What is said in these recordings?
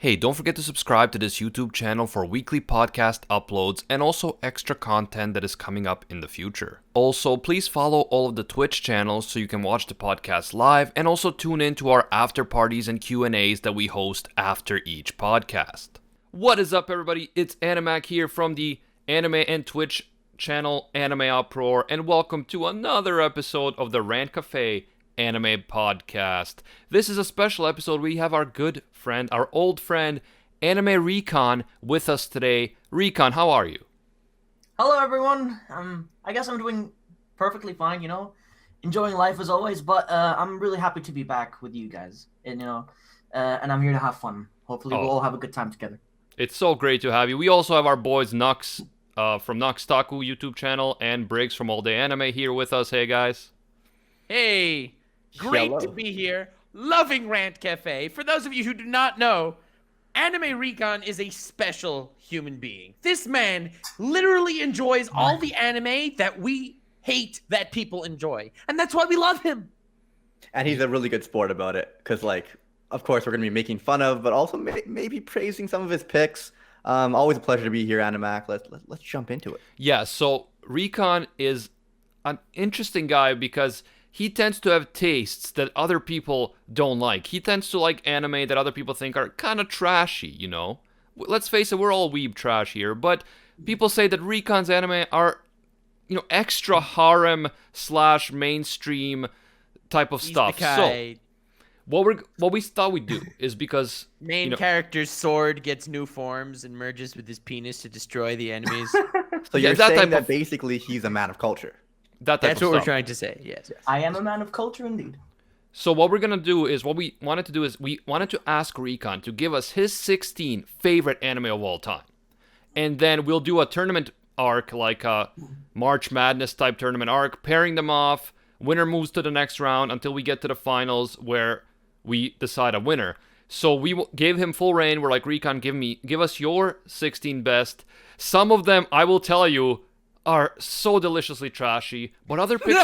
Hey, don't forget to subscribe to this YouTube channel for weekly podcast uploads and also extra content that is coming up in the future. Also, please follow all of the Twitch channels so you can watch the podcast live and also tune in to our after parties and Q&As that we host after each podcast. What is up, everybody? It's Animac here from the anime and Twitch channel Anime Uproar, and welcome to another episode of the Rant Cafe Anime Podcast. This is a special episode. We have our good friend, our old friend, Anim3Recon with us today. Recon, how are you? Hello, everyone. I guess I'm doing perfectly fine, enjoying life as always, but I'm really happy to be back with you guys, and and I'm here to have fun. Hopefully we'll all have a good time together. It's so great to have you. We also have our boys Nux from Nux Taku YouTube channel and Briggs from All Day Anime here with us. Hey, guys. Hey, great to be here. Loving Rant Cafe. For those of you who do not know, Anim3Recon is a special human being. This man literally enjoys all the anime that we hate that people enjoy. And that's why we love him. And he's a really good sport about it. Because, of course, we're going to be making fun of, but also maybe praising some of his picks. Always a pleasure to be here, Animac. Let's jump into it. Yeah, so Recon is an interesting guy because he tends to have tastes that other people don't like. He tends to like anime that other people think are kind of trashy, Let's face it, we're all weeb trash here, but people say that Recon's anime are, extra harem / mainstream type of stuff. So what we thought we'd do is because main character's sword gets new forms and merges with his penis to destroy the enemies. So you're saying that basically he's a man of culture. That's what we're trying to say, yes. I am a man of culture indeed. So what we're going to do is, we wanted to ask Recon to give us his 16 favorite anime of all time. And then we'll do a tournament arc, like a March Madness type tournament arc, pairing them off. Winner moves to the next round until we get to the finals where we decide a winner. So we gave him full reign. We're like, Recon, give us your 16 best. Some of them, I will tell you, are so deliciously trashy, but other picks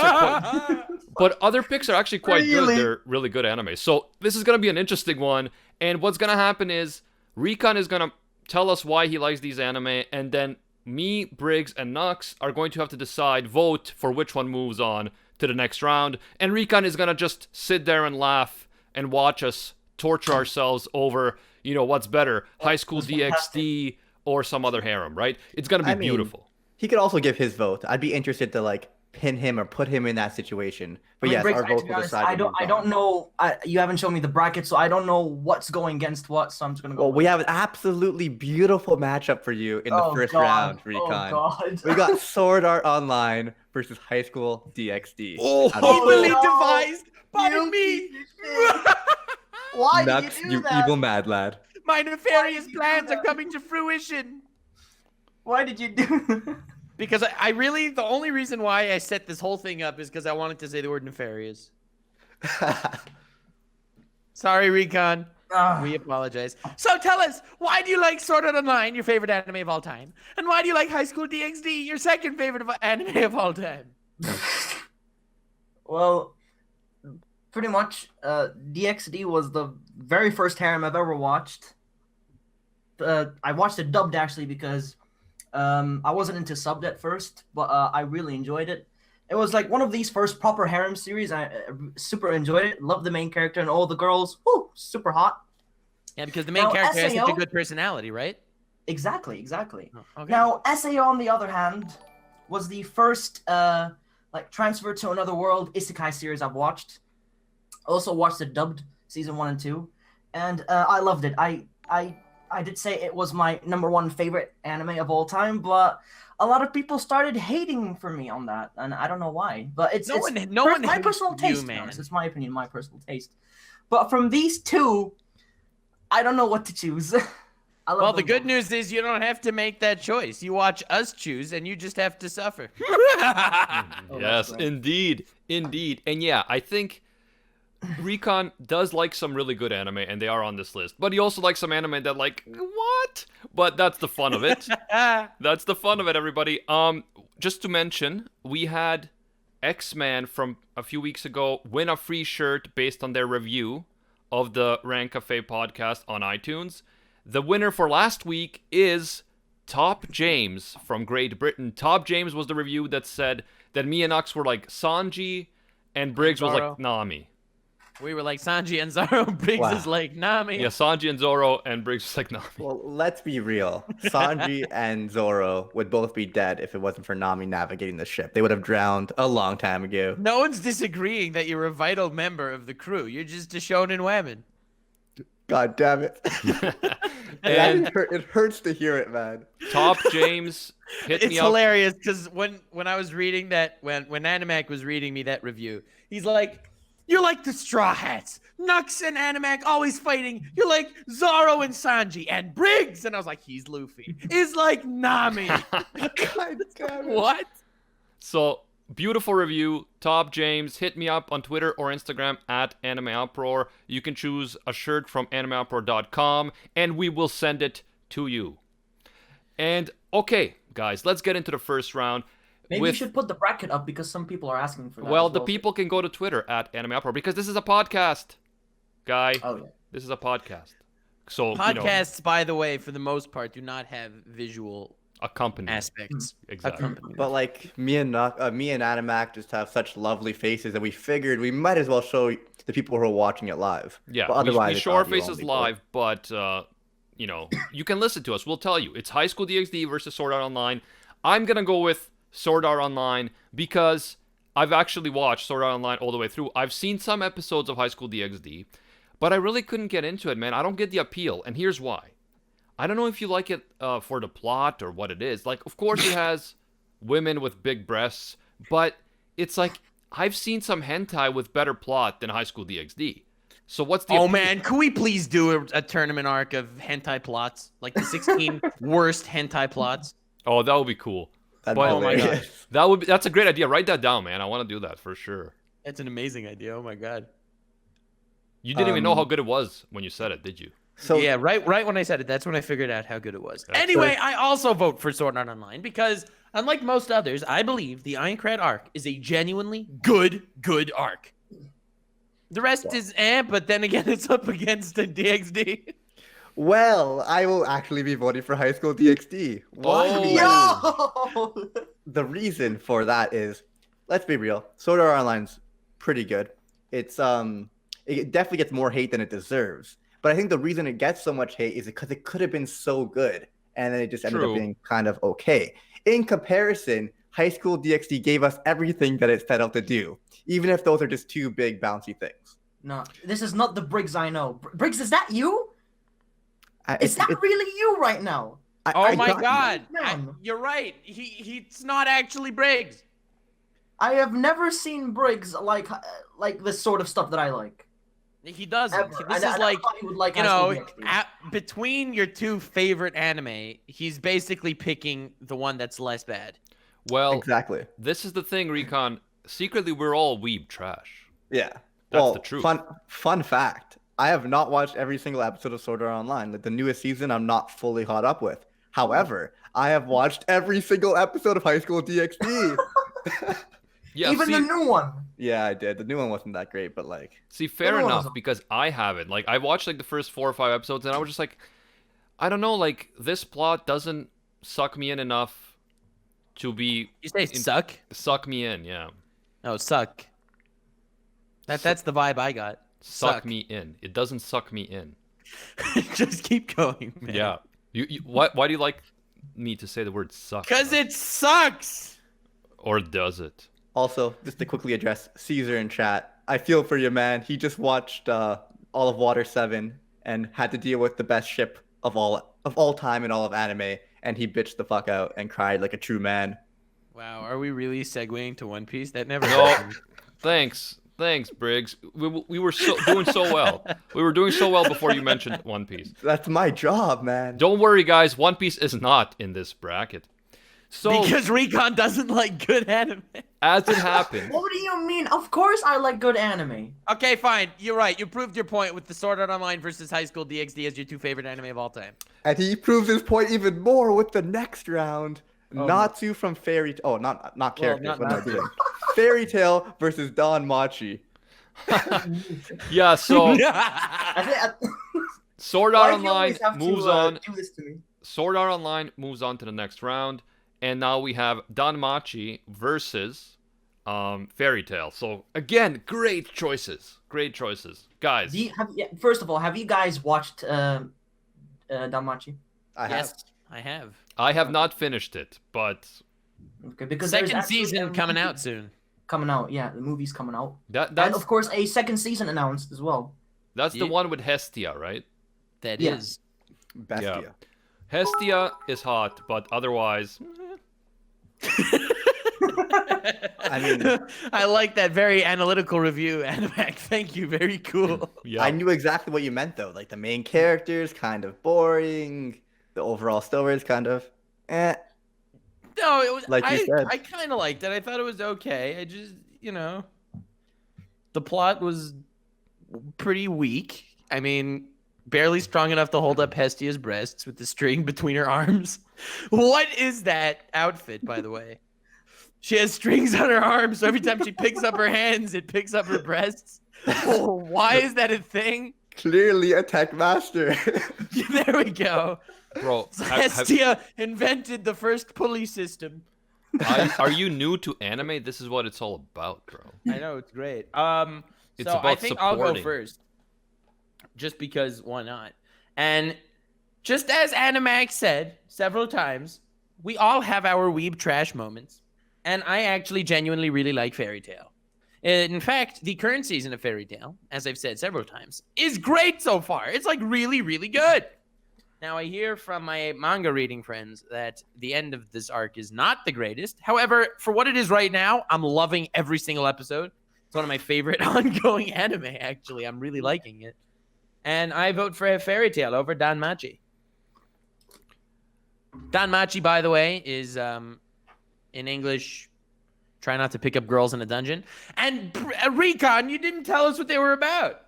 are actually quite good. They're really good anime. So this is gonna be an interesting one. And what's gonna happen is Recon is gonna tell us why he likes these anime, and then me, Briggs, and Nux are going to have to vote for which one moves on to the next round. And Recon is gonna just sit there and laugh and watch us torture ourselves over, what's better, High School DxD or some other harem, right? It's gonna be beautiful. He could also give his vote. I'd be interested to pin him or put him in that situation. But yes, Briggs, our vote will decide. I don't know. You haven't shown me the bracket, so I don't know what's going against what. So I'm just gonna go. Well, we have an absolutely beautiful matchup for you in the first round, Recon. Oh God. We got Sword Art Online versus High School DxD. Evilly devised by me. Why Nux, did you do that? Evil mad lad. My nefarious plans are coming to fruition. Why did you do? Because I really, the only reason why I set this whole thing up is because I wanted to say the word nefarious. Sorry, Recon. We apologize. So tell us, why do you like Sword Art Online, your favorite anime of all time? And why do you like High School DxD, your second favorite anime of all time? Well, pretty much, DxD was the very first harem I've ever watched. I watched it dubbed, actually, because I wasn't into subbed at first, but I really enjoyed it. It was like one of these first proper harem series. I super enjoyed it. Loved the main character and all the girls. Woo, super hot. Yeah, because the main character has such a good personality, right? Exactly. Oh, okay. Now, SAO, on the other hand, was the first transfer to another world isekai series I've watched. I also watched the dubbed season 1 and 2, and I loved it. I did say it was my #1 favorite anime of all time, but a lot of people started hating for me on that, and I don't know why. But it's my personal taste, man. It's my opinion, my personal taste. But from these two, I don't know what to choose. Well, the good news is you don't have to make that choice. You watch us choose, and you just have to suffer. Yes, indeed. And yeah, I think Recon does like some really good anime, and they are on this list. But he also likes some anime that, what? But that's the fun of it. That's the fun of it, everybody. Just to mention, we had X-Man from a few weeks ago win a free shirt based on their review of the Rant Cafe podcast on iTunes. the winner for last week is Top James from Great Britain. Top James was the review that said that me and Ux were like Sanji, and Briggs was like Nami. We were like Sanji and Zoro. Briggs is like Nami. Yeah, Sanji and Zoro, and Briggs was like Nami. Well, let's be real. Sanji and Zoro would both be dead if it wasn't for Nami navigating the ship. They would have drowned a long time ago. No one's disagreeing that you're a vital member of the crew. You're just a shonen woman. God damn it. And it hurts to hear it, man. Top James hit me up. It's hilarious because when I was reading that, when Animac was reading me that review, he's like, "You're like the Straw Hats. Nux and Animac always fighting. You're like Zoro and Sanji and Briggs." And I was like, he's Luffy. Is like Nami. God damn it. What? So, beautiful review. Top James, hit me up on Twitter or Instagram at Anime Uproar. You can choose a shirt from animeuproar.com and we will send it to you. And, okay, guys, let's get into the first round. Maybe you should put the bracket up because some people are asking for that. Well, the people can go to Twitter at Anime Uproar because this is a podcast, guy. Oh, yeah. This is a podcast. So, Podcasts, by the way, for the most part, do not have visual accompaniment aspects. Exactly. But like me and Animac just have such lovely faces that we figured we might as well show the people who are watching it live. Yeah, but otherwise we show our faces live, but you can listen to us. We'll tell you. It's High School DxD versus Sword Art Online. I'm gonna go with Sword Art Online because I've actually watched Sword Art Online all the way through. I've seen some episodes of High School DxD, but I really couldn't get into it, man. I don't get the appeal, and here's why. I don't know if you like it for the plot or what it is. Like, of course it has women with big breasts, but it's like, I've seen some hentai with better plot than High School DxD. So what's the... Oh, man, can we please do a tournament arc of hentai plots? Like the 16 worst hentai plots? Oh, that would be cool. Oh my god. That's a great idea. Write that down, man. I want to do that for sure. That's an amazing idea. Oh my god. You didn't even know how good it was when you said it, did you? So yeah, right when I said it, that's when I figured out how good it was. Anyway, I also vote for Sword Art Online because, unlike most others, I believe the Ironclad arc is a genuinely good arc. The rest is but then again, it's up against a DxD. Well, I will actually be voting for High School DxD. Why? Yo! The reason for that is, let's be real, Sword Art Online's pretty good. It definitely gets more hate than it deserves. But I think the reason it gets so much hate is because it could have been so good, and then it just ended up being kind of okay. In comparison, High School DxD gave us everything that it set out to do, even if those are just two big bouncy things. No, this is not the Briggs I know. Briggs, is that you? Is that it's really you right now? Oh my god, Man. you're right. He's not actually Briggs. I have never seen Briggs like this sort of stuff that I like. He doesn't. Ever. This I is like, thought he would like you High know, School DxD. between your two favorite anime, he's basically picking the one that's less bad. Well, exactly. This is the thing, Recon. Secretly, we're all weeb trash. Yeah. That's the truth. Fun fact. I have not watched every single episode of Sword Art Online. Like the newest season, I'm not fully caught up with. However, I have watched every single episode of High School DxD. Yeah, Even the new one. Yeah, I did. The new one wasn't that great, but like... See, fair enough, because I haven't. Like, I watched, like, the first 4 or 5 episodes, and I was just like, I don't know, like, this plot doesn't suck me in enough to be... You say suck? Suck me in, yeah. No, suck. That's the vibe I got. Suck me in. It doesn't suck me in. Just keep going, man. Yeah. Why do you like me to say the word suck? Because it sucks! Or does it? Also, just to quickly address Caesar in chat, I feel for you, man. He just watched All of Water 7 and had to deal with the best ship of all time in all of anime, and he bitched the fuck out and cried like a true man. Wow, are we really segueing to One Piece? That never No. happened. Thanks, Briggs. We were doing so well. We were doing so well before you mentioned One Piece. That's my job, man. Don't worry, guys. One Piece is not in this bracket. So, because Recon doesn't like good anime. As it happened. What do you mean? Of course I like good anime. Okay, fine. You're right. You proved your point with the Sword Art Online versus High School DxD as your two favorite anime of all time. And he proves his point even more with the next round. Natsu from Fairy... Oh, not characters. not What am I doing? Fairy Tail versus Danmachi. Yeah, so... Sword Why Art do you always Online have moves to, on. do this to me? Sword Art Online moves on to the next round, and now we have Danmachi versus Fairy Tail. So again, great choices, guys. First of all, have you guys watched Danmachi? I have. Yes, I have. I have not finished it, but Okay, because there's Second actually season a coming movie out soon. Coming out, yeah, the movie's coming out, and that's of course a second season announced as well. the Yeah. one with Hestia, right? That Yeah. is. Bestia. Yeah. Hestia is hot, but otherwise, I mean, I like that very analytical review, Animac. Thank you. Very cool. yeah. I knew exactly what you meant though. Like the main characters, kind of boring. The overall story is kind of, eh. No, it was. Like you said. I kind of liked it. I thought it was okay. I just, the plot was pretty weak. I mean, barely strong enough to hold up Hestia's breasts with the string between her arms. What is that outfit, by the way? She has strings on her arms, so every time she picks up her hands, it picks up her breasts. Oh, why is that a thing? Clearly a tech master. There we go. Bro, Hestia invented the first pulley system. are you new to anime? This is what it's all about, bro. I know, it's great. It's So I about think I'll go supporting. first, just because why not? And just as Animax said several times, we all have our weeb trash moments, and I actually genuinely really like Fairy Tail. In fact, the current season of Fairy Tail, as I've said several times, is great so far. It's like really, really good. Now, I hear from my manga reading friends that the end of this arc is not the greatest. However, for what it is right now, I'm loving every single episode. It's one of my favorite ongoing anime, actually. I'm really liking it. And I vote for Fairy Tail over Danmachi. Danmachi, by the way, is in English, try not to pick up girls in a dungeon. And Recon, you didn't tell us what they were about.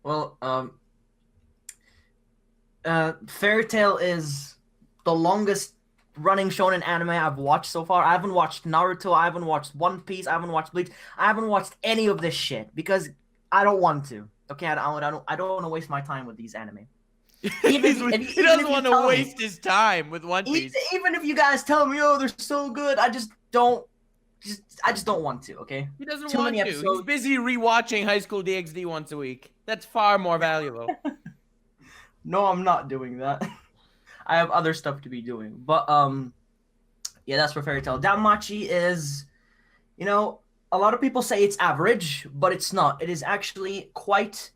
Well, Fairy Tail is the longest running shonen anime I've watched so far. I haven't watched Naruto, I haven't watched One Piece, I haven't watched Bleach, I haven't watched any of this shit because I don't want to. Okay, I don't want to waste my time with these anime. He doesn't want to waste his time with One Piece. Even if you guys tell me, oh, they're so good, I just don't want to. Okay. He doesn't Too want many to. episodes. He's busy rewatching High School DxD once a week. That's far more valuable. No, I'm not doing that. I have other stuff to be doing. But yeah, that's for Fairy Tail. Danmachi is, a lot of people say it's average, but it's not. It is actually quite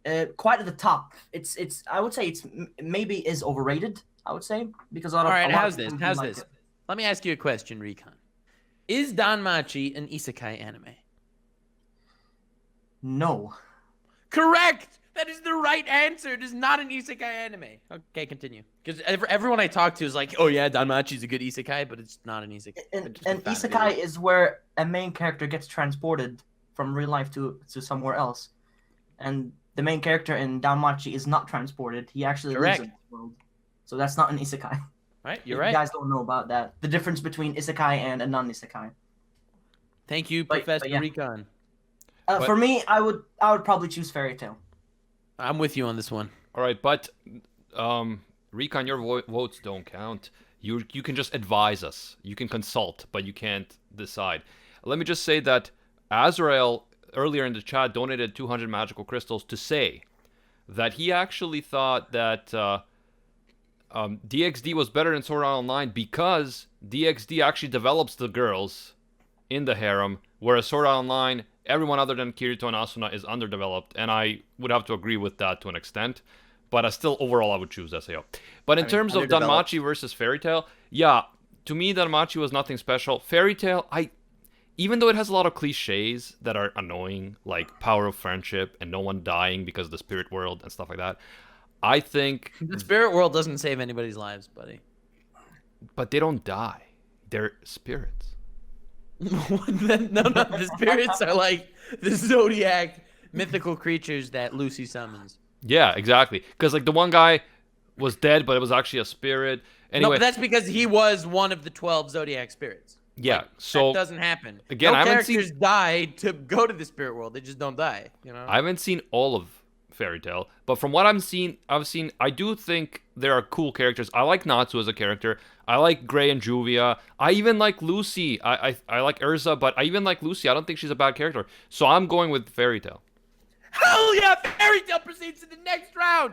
at the top. It's I would say it's maybe is overrated. I would say because a lot of. All right, a lot how's of this? people How's like this? it. Let me ask you a question, Recon. Is Danmachi an isekai anime? No. Correct! That is the right answer. It is not an isekai anime. Okay, continue. Because everyone I talk to is like, oh yeah, Danmachi is a good isekai, but it's not an isekai. An Just a fan isekai video. is where a main character gets transported from real life to somewhere else, and the main character in Danmachi is not transported. He actually lives in Correct. this world, so that's not an isekai. Right? You're If right. You guys don't know about that. The difference between isekai and a non-isekai. Thank you, But Professor yeah. Recon. But- For me, I would probably choose Fairy Tail. I'm with you on this one. All right, but Recon, your votes don't count. You can just advise us. You can consult, but you can't decide. Let me just say that Azrael earlier in the chat donated 200 magical crystals to say that he actually thought that DxD was better than Sword Art Online because DxD actually develops the girls in the harem, whereas Sword Art Online, everyone other than Kirito and Asuna is underdeveloped, and I would have to agree with that to an extent. But still, overall, I would choose SAO. But in terms of underdeveloped. Danmachi versus Fairy Tail, yeah, to me, Danmachi was nothing special. Fairy Tail, even though it has a lot of cliches that are annoying, like power of friendship and no one dying because of the spirit world and stuff like that, I think... The spirit world doesn't save anybody's lives, buddy. But they don't die. They're spirits. No, the spirits are like the zodiac mythical creatures that Lucy summons. Yeah, exactly. Because like the one guy was dead, but it was actually a spirit. No, Anyway, but that's because he was one of the 12 zodiac spirits. yeah. So That doesn't happen. Again, no I haven't characters die to go to the spirit world. They just don't die. I haven't seen all of Fairy Tail. But from what I've seen, I do think there are cool characters. I like Natsu as a character. I like Gray and Juvia. I even like Lucy. I like Urza, but I even like Lucy. I don't think she's a bad character. So I'm going with Fairy Tail. Hell yeah! Fairy Tail proceeds to the next round.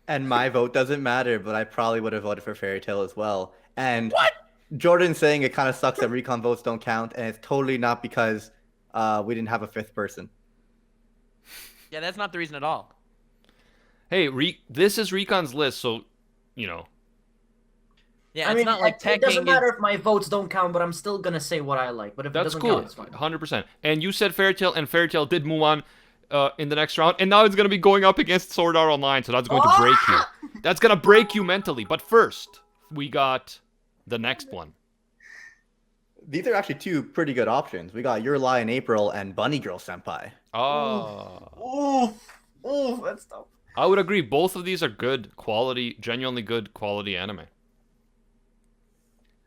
And my vote doesn't matter, but I probably would have voted for Fairy Tail as well. And What? Jordan's saying it kind of sucks that recon votes don't count, and it's totally not because we didn't have a fifth person. Yeah, that's not the reason at all. Hey, this is Recon's list, so, you know. Yeah, I it's mean, not like it doesn't teching matter if my votes don't count, but I'm still gonna say what I like. But if it That's doesn't cool. count, it's fine. 100%. And you said Fairy Tail, and Fairy Tail did move on in the next round, and now it's going to be going up against Sword Art Online, so that's going to break you. That's going to break you mentally. But first, we got the next one. These are actually two pretty good options. We got Your Lie in April and Bunny Girl Senpai. Oh. Oh, that's tough. I would agree. Both of these are good quality, genuinely good quality anime.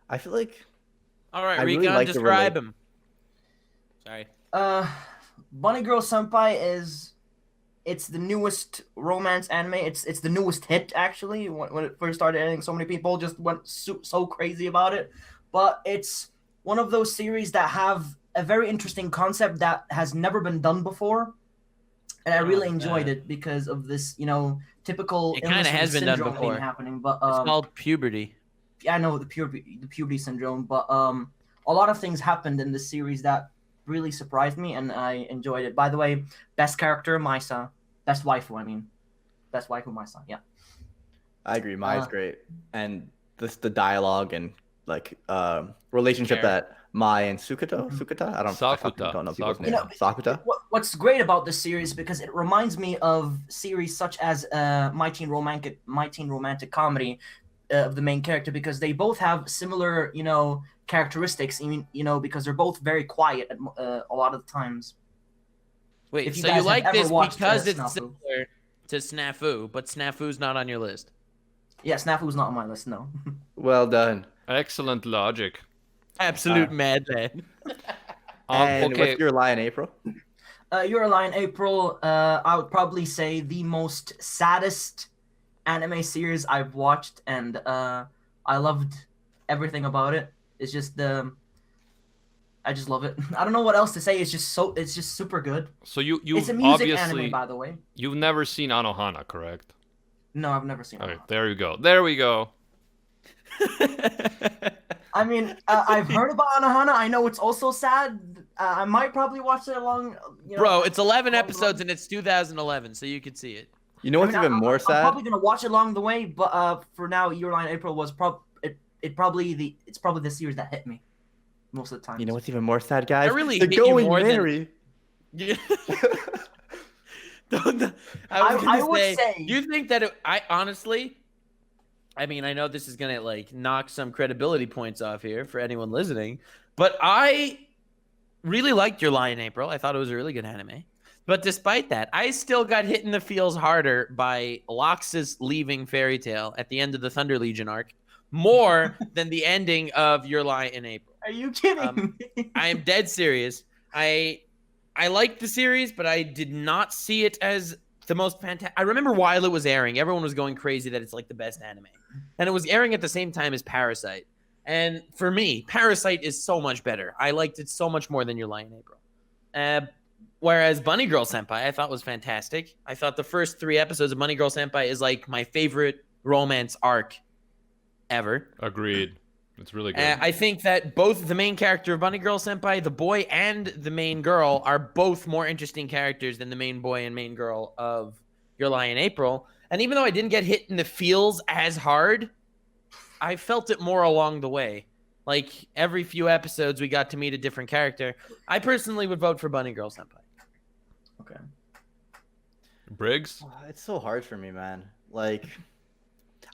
I feel like All right, I really Recon, like the describe him. Sorry. Bunny Girl Senpai it's the newest romance anime. It's the newest hit actually. When it first started airing, so many people just went so crazy about it. But it's one of those series that have a very interesting concept that has never been done before, and I really enjoyed it because of this, typical. It kinda has been done syndrome before. thing happening, but It's called puberty. yeah, I know the puberty syndrome, but a lot of things happened in this series that really surprised me, and I enjoyed it. By the way, best character Maisa, best waifu. I mean, best waifu Maisa. Yeah, I agree. Mai's great, and the dialogue and like relationship that Mai and Sukata. I don't know people's names. Sakuta. What's great about this series because it reminds me of series such as My Teen Romantic Comedy of the main character, because they both have similar, characteristics. Because they're both very quiet at, a lot of the times. Wait, If you so guys you have like ever this watched, because it's Snafu. similar to Snafu, but Snafu's not on your list. Yeah, Snafu's not on my list. No. Well done. Excellent logic. Absolute madman. And Okay. what's Your Lie in April? Your Lie in April, I would probably say the most saddest anime series I've watched, and I loved everything about it. It's just I just love it. I don't know what else to say. It's just super good. So you It's a music obviously anime, by the way. you've never seen Anohana, correct? No, I've never seen All it. right, there you go. There we go. I mean, I've heard about Anohana. I know it's also sad. I might probably watch it along. Bro, it's 11 along the episodes run. and it's 2011, so you could see it. You know what's even more I'm sad? probably gonna watch it along the way, but for now, Your Lie in April was it's probably the series that hit me most of the time. You know what's even more sad, guys? I really the hit you Going more than- Mary. Yeah. I would say- You think that I honestly, I mean, I know this is gonna like knock some credibility points off here for anyone listening, but I really liked Your Lie in April. I thought it was a really good anime. But despite that, I still got hit in the feels harder by Lox's leaving Fairy Tail at the end of the Thunder Legion arc more than the ending of Your Lie in April. Are you kidding me? I am dead serious. I liked the series, but I did not see it as the most fantastic. I remember while it was airing, everyone was going crazy that it's like the best anime. And it was airing at the same time as Parasite. And for me, Parasite is so much better. I liked it so much more than Your Lie in April. Whereas Bunny Girl Senpai, I thought was fantastic. I thought the first 3 episodes of Bunny Girl Senpai is like my favorite romance arc ever. Agreed. It's really good. I think that both the main character of Bunny Girl Senpai, the boy, and the main girl are both more interesting characters than the main boy and main girl of Your Lie in April. And even though I didn't get hit in the feels as hard, I felt it more along the way. Like every few episodes, we got to meet a different character. I personally would vote for Bunny Girl Senpai. Okay. Briggs? It's so hard for me, man. Like,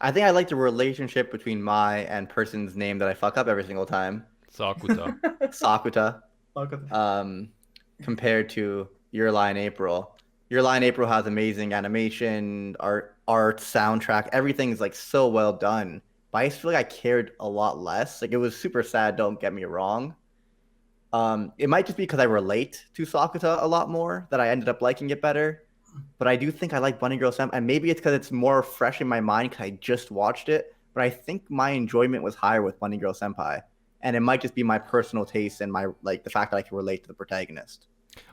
I think I like the relationship between Mai and person's name that I fuck up every single time. Sakuta. Sakuta. Okay. Compared to Your Lie in April. Your Lie in April has amazing animation, art, soundtrack. Everything's like so well done. But I just feel like I cared a lot less. Like, it was super sad, don't get me wrong. It might just be because I relate to Sakuta a lot more that I ended up liking it better. but I do think I like Bunny Girl Senpai, and maybe it's because it's more fresh in my mind because I just watched it. But I think my enjoyment was higher with Bunny Girl Senpai, and it might just be my personal taste and my the fact that I can relate to the protagonist.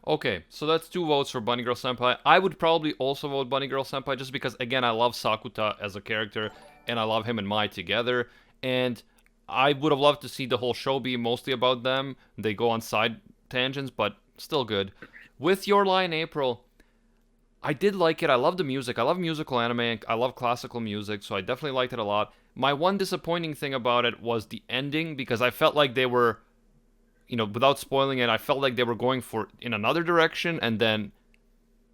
Okay, so that's 2 votes for Bunny Girl Senpai. I would probably also vote Bunny Girl Senpai just because, again, I love Sakuta as a character, and I love him and Mai together, and I would have loved to see the whole show be mostly about them. They go on side tangents, but still good. With Your Lie in April, I did like it. I love the music. I love musical anime. I love classical music, so I definitely liked it a lot. My one disappointing thing about it was the ending, because I felt like they were, without spoiling it, I felt like they were going in another direction, and then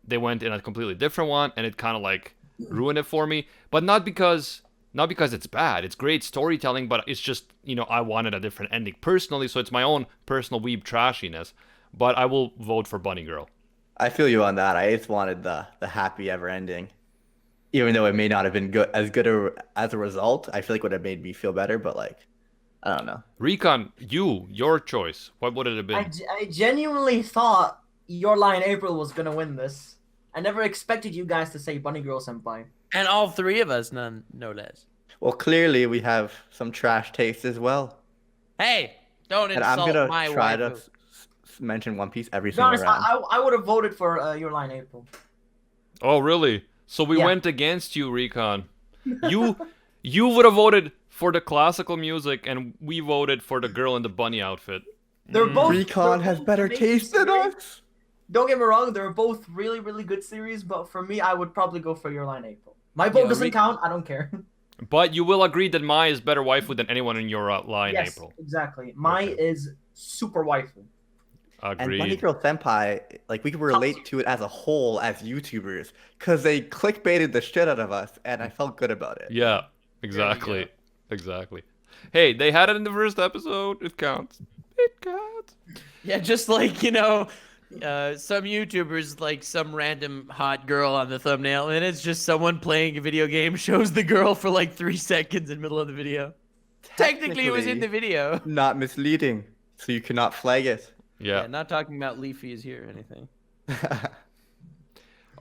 they went in a completely different one, and it kind of like ruined it for me. But not because it's bad. It's great storytelling, but it's just, I wanted a different ending personally, so it's my own personal weeb trashiness. But I will vote for Bunny Girl. I feel you on that. I just wanted the happy ever ending. Even though it may not have been good as a result, I feel like it would have made me feel better, but like, I don't know. Recon, your choice. What would it have been? I genuinely thought Your Lie in April was gonna win this. I never expected you guys to say Bunny Girl Senpai. And all 3 of us, no less. Well, clearly we have some trash taste as well. Hey, don't And I'm insult gonna my try waifu. to mention One Piece every To be single honest, round. I would have voted for Your Lie in April. Oh, really? So we Yeah. went against you, Recon. You would have voted for the classical music, and we voted for the girl in the bunny outfit. They're both. Recon they're has both better amazing taste than series. us. Don't get me wrong, they're both really, really good series, but for me, I would probably go for Your Lie in April. My vote Yo, doesn't count. I don't care. But you will agree that Mai is better waifu than anyone in your line in Yes, April. exactly. Mai Okay. is super waifu. And Bunny Agreed. Girl Senpai, like we could relate to it as a whole as YouTubers, because they clickbaited the shit out of us, and I felt good about it. Yeah, exactly. Exactly. Hey, they had it in the first episode. It counts. It counts. Yeah, just like, some YouTubers, like some random hot girl on the thumbnail, and it's just someone playing a video game, shows the girl for like 3 seconds in the middle of the video. Technically, it was in the video. Not misleading, so you cannot flag it. Yeah. Not talking about Leafy is here or anything.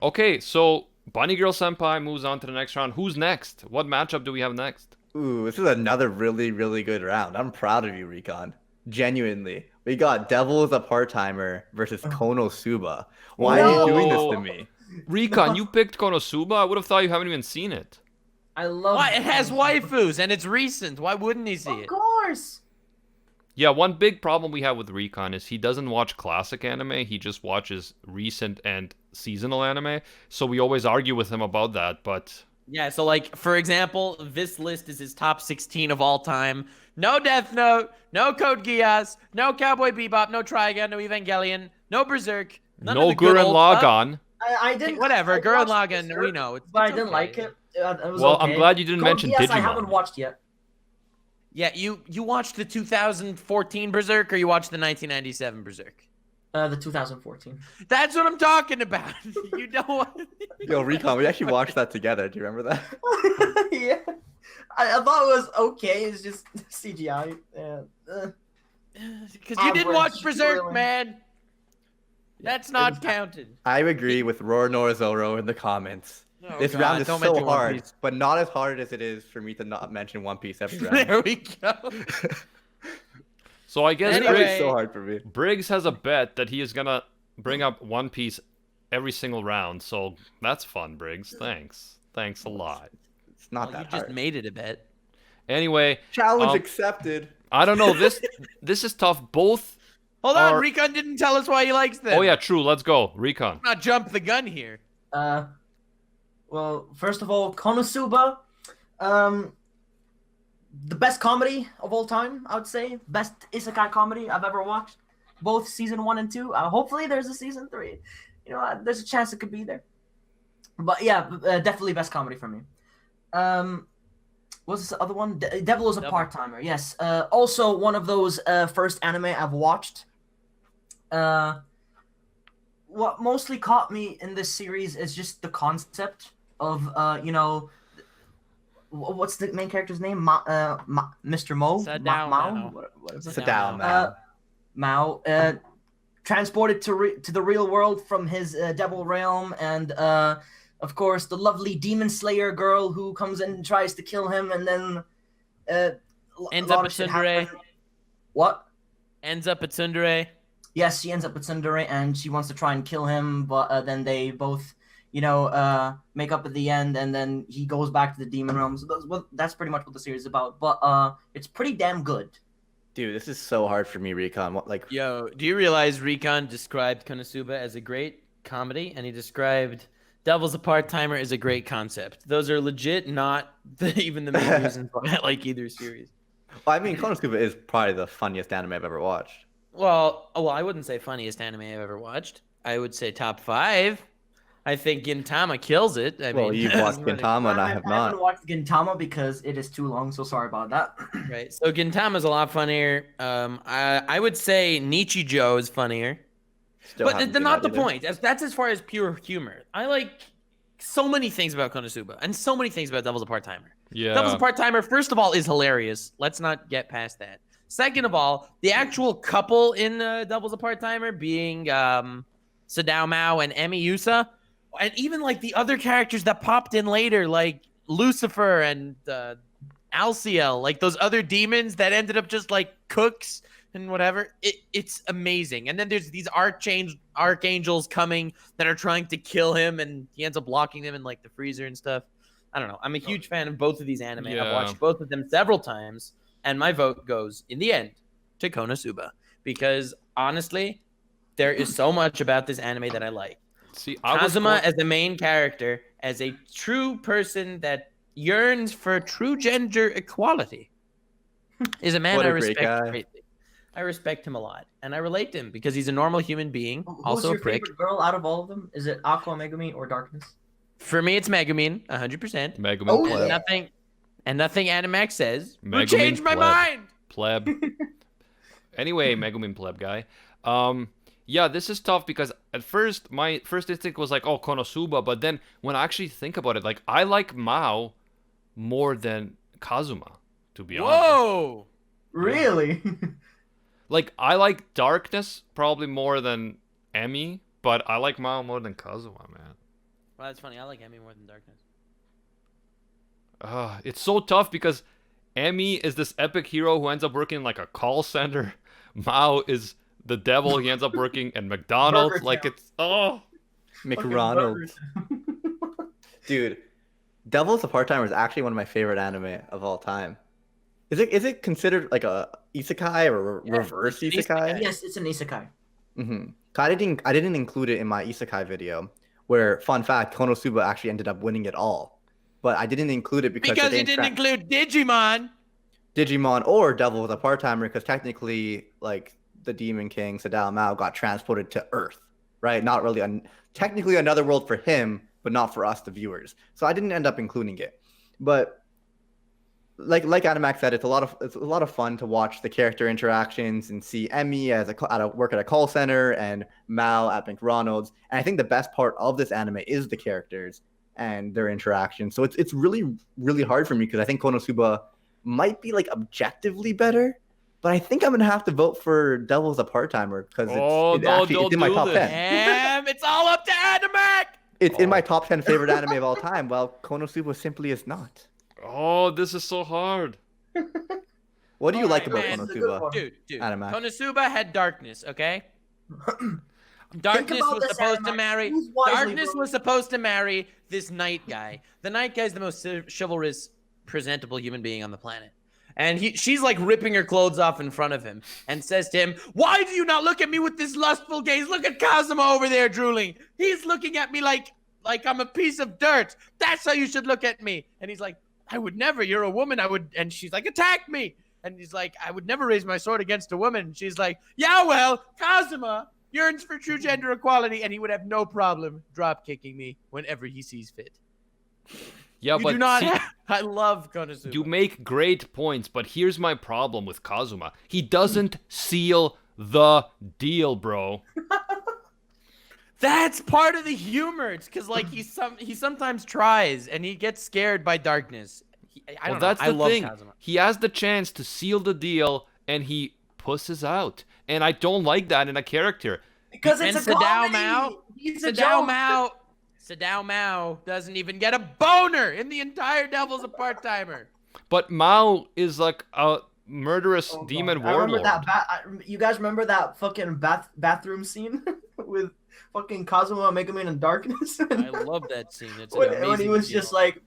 Okay, so Bunny Girl Senpai moves on to the next round. Who's next? What matchup do we have next? Ooh, this is another really, really good round. I'm proud of you, Recon. Genuinely. We got Devil is a Part-Timer versus Konosuba. Why are you doing this to me? Recon, you picked Konosuba? I would have thought you haven't even seen it. I love. Why? It has waifus and it's recent. Why wouldn't he see Of it? course. Yeah, one big problem we have with Recon is he doesn't watch classic anime. He just watches recent and seasonal anime. So we always argue with him about that, but... Yeah, so like, for example, this list is his top 16 of all time. No Death Note, no Code Geass, no Cowboy Bebop, no Trigun, no Evangelion, no Berserk, none no of the good Gurren old Lagann. I didn't. whatever, I Gurren watched Lagann, Berserk, we know. but I it's didn't okay. like it. It was Well, okay. I'm glad you didn't Code mention Geass, I Digimon. haven't watched yet. Yeah, you watched the 2014 Berserk or you watched the 1997 Berserk? The 2014. That's what I'm talking about. You don't want... Yo, Recon, we actually watched that together. Do you remember that? Yeah. I thought it was okay. It's just CGI. Yeah. Because you didn't watch Average, Berserk, really. man. That's not counted. I agree with Roronoa Zoro in the comments. Oh, This God, round is don't so mention One hard, Piece. but not as hard as it is for me to not mention One Piece every round. There we go. So I guess Anyway. Briggs, It's so hard for me. Briggs has a bet that he is gonna bring up One Piece every single round. So that's fun, Briggs. Thanks. Thanks a lot. It's not Well, you that just hard. made it a bet. Anyway, Challenge Um, accepted. I don't know. This is tough. Both. Hold on, Are- Recon didn't tell us why he likes them. Oh yeah, true. Let's go, Recon. Not jump the gun here. Well, first of all, Konosuba, the best comedy of all time, I would say. Best isekai comedy I've ever watched. Both season 1 and 2. Hopefully there's a season 3. There's a chance it could be there. But yeah, definitely best comedy for me. What's this other one? Devil is a Devil. Part-Timer. Yes. Also one of those first anime I've watched. What mostly caught me in this series is just the concept of what's the main character's name? Mr. Mo? Sit down Mao? now. What is it? Sit down, now. man. Mao. transported to the real world from his devil realm, and of course the lovely demon slayer girl who comes in and tries to kill him, and then Ends a lot up of at shit Tsundere. happens. What? Ends up at Tsundere. Yes, she ends up with Tsundere, and she wants to try and kill him, but then they both, make up at the end, and then he goes back to the demon realm. So that's pretty much what the series is about. But it's pretty damn good. Dude, this is so hard for me, Recon. Yo, do you realize Recon described Konosuba as a great comedy, and he described Devil's a Part-Timer as a great concept? Those are legit not even the main reasons why I like either series. Well, I mean, Konosuba is probably the funniest anime I've ever watched. Well, I wouldn't say funniest anime I've ever watched. I would say top 5. I think Gintama kills it. You've watched Gintama and I have I not. haven't watched Gintama because it is too long, so sorry about that. Right. So Gintama's a lot funnier. I would say Nichijou is funnier. Still But haven't that's seen not that the either. point. That's as far as pure humor. I like so many things about Konosuba and so many things about Devil's a Part-Timer. Yeah. Devil's a Part-Timer, first of all, is hilarious. Let's not get past that. Second of all, the actual couple in Devil's a Part-Timer being Sadao Mao and Emi Yusa, and even like the other characters that popped in later, like Lucifer and Alciel, like those other demons that ended up just like cooks and whatever. It's amazing. And then there's these archangels coming that are trying to kill him, and he ends up locking them in like the freezer and stuff. I don't know. I'm a huge fan of both of these anime. Yeah. I've watched both of them several times, and my vote goes in the end to Konosuba because honestly, there is so much about this anime that I like. See, Kazuma as the main character, as a true person that yearns for true gender equality, is a man What I a great respect guy. greatly. I respect him a lot, and I relate to him because he's a normal human being, Who's also your a prick. favorite girl out of all of them? Is it Aqua, Megumi, or Darkness? For me, it's Megumin, 100%. Megumin Oh, pleb. yeah. Nothing Animax says will Megumin change my pleb. mind. Pleb. Anyway, Megumin pleb guy. Yeah, this is tough because at first my first instinct was like, oh, Konosuba, but then when I actually think about it, like I like Mao more than Kazuma, to be honest. Whoa! Really? Like I like Darkness probably more than Emi, but I like Mao more than Kazuma, man. Well, that's funny. I like Emmy more than Darkness. It's so tough because Emi is this epic hero who ends up working in like a call center. Mao is the devil. He ends up working at McDonald's. Burger Like Town. it's McRonald's. Dude, Devil's a Part-Timer is actually one of my favorite anime of all time. Is it considered like a isekai or reverse it's an isekai? Yes, it's an isekai. Mm-hmm. I didn't include it in my isekai video. Where, fun fact, Konosuba actually ended up winning it all, but I didn't include it because You they didn't include Digimon. Digimon or Devil was a Part-Timer because technically, like the Demon King Sadao Mao got transported to Earth, right? Not really, technically another world for him, but not for us, the viewers. So I didn't end up including it, but. Like Animax said, it's a lot of fun to watch the character interactions and see Emi work at a call center and Mao at McDonald's. And I think the best part of this anime is the characters and their interactions. So it's really, really hard for me because I think Konosuba might be like objectively better, but I think I'm gonna have to vote for Devil's a Part-Timer because it's in my top 10. Damn, it's all up to Animac. It's in my top 10 favorite anime of all time. Well, Konosuba simply is not. oh, this is so hard. What do you All like right, about man, it's a good Konosuba? one. Dude. Animac. Konosuba had Darkness, okay? Darkness about was this, supposed to Animac. marry. Choose wisely, Darkness bro. was supposed to marry this Night guy. The Night guy's the most chivalrous, presentable human being on the planet. And she's like ripping her clothes off in front of him and says to him, "Why do you not look at me with this lustful gaze? Look at Kazuma over there drooling. He's looking at me like I'm a piece of dirt. That's how you should look at me." And he's like, "I would never. You're a woman. I would." And she's like, "Attack me." And he's like, "I would never raise my sword against a woman." And she's like, "Yeah, well, Kazuma yearns for true gender equality, and he would have no problem drop kicking me whenever he sees fit." Yeah, You but do not see, I love Konosuba. you make great points, but here's my problem with Kazuma. He doesn't seal the deal, bro. That's part of the humor. It's because like he sometimes tries and he gets scared by Darkness. I don't know. That's I the love thing. Kazuma. He has the chance to seal the deal, and he pusses out. And I don't like that in a character. Because it's And a Sadao comedy. Mao. He's a Sadao joke. Mao doesn't even get a boner in the entire Devil's a part-timer. But Mao is like a murderous Oh, God. demon I remember warlord. that. You guys remember that fucking bathroom scene with fucking Kazuma, Megumin, and Darkness? I love that scene. It's an when amazing he was deal. just like.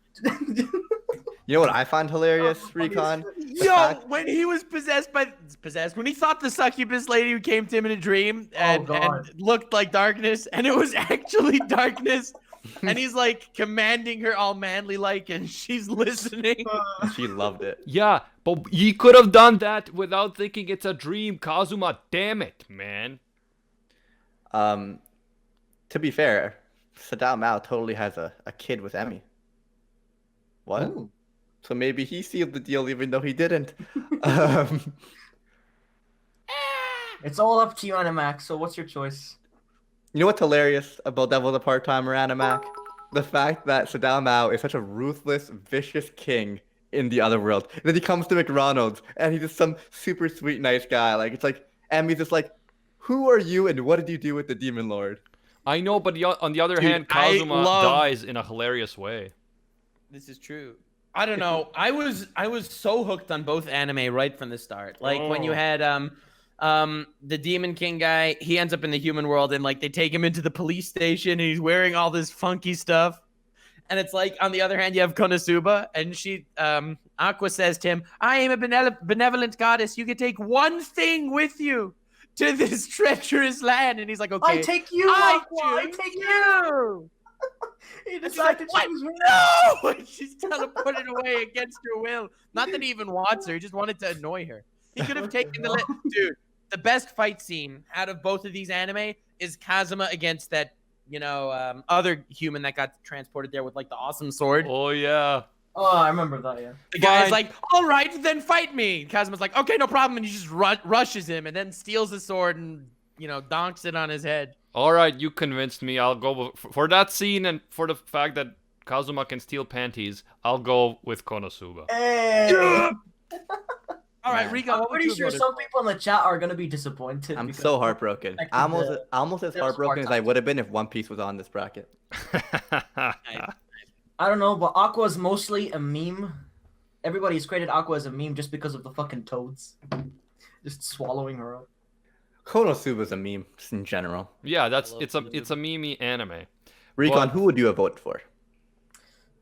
You know what I find hilarious, Recon? Yo, when he was possessed, when he thought the succubus lady who came to him in a dream and looked like darkness, and it was actually darkness, and he's like commanding her all manly like, and she's listening. She loved it. Yeah, but he could have done that without thinking it's a dream, Kazuma. Damn it, man. To be fair, Sadao Mao totally has a kid with Emmy. What? Ooh. So maybe he sealed the deal even though he didn't. It's all up to you, Animax. So what's your choice? You know what's hilarious about Devil the Part-Timer, Animac? The fact that Sadao Mao is such a ruthless, vicious king in the other world. And then he comes to McDonald's and he's just some super sweet, nice guy. Like, it's like, Emmy's just like, who are you and what did you do with the Demon Lord? I know, but on the other Dude, hand, Kazuma dies in a hilarious way. This is true. I don't know. I was so hooked on both anime right from the start. Like when you had the Demon King guy, he ends up in the human world and like they take him into the police station and he's wearing all this funky stuff. And it's like on the other hand you have Konosuba and she Aqua says to him, "I am a benevolent goddess. You can take one thing with you to this treacherous land." And he's like, "Okay. I take you, Aqua. I take you. He decided to choose me. No! And she's teleported away against her will. Not that he even wants her. He just wanted to annoy her. He could have taken the... Dude, the best fight scene out of both of these anime is Kazuma against that, other human that got transported there with, like, the awesome sword. Oh, yeah. Oh, I remember that, yeah. The guy's like, all right, then fight me. Kazuma's like, okay, no problem. And he just rushes him and then steals the sword and, donks it on his head. All right, you convinced me. I'll go for that scene and for the fact that Kazuma can steal panties. I'll go with Konosuba. Hey. All right, Rico. I'm pretty sure some people in the chat are gonna be disappointed. I'm so heartbroken. Almost as heartbroken as I would have been if One Piece was on this bracket. I don't know, but Aqua's mostly a meme. Everybody's created Aqua as a meme just because of the fucking toads, just swallowing her up. Konosuba's a meme just in general. Yeah, it's a meme anime. Recon, who would you have voted for?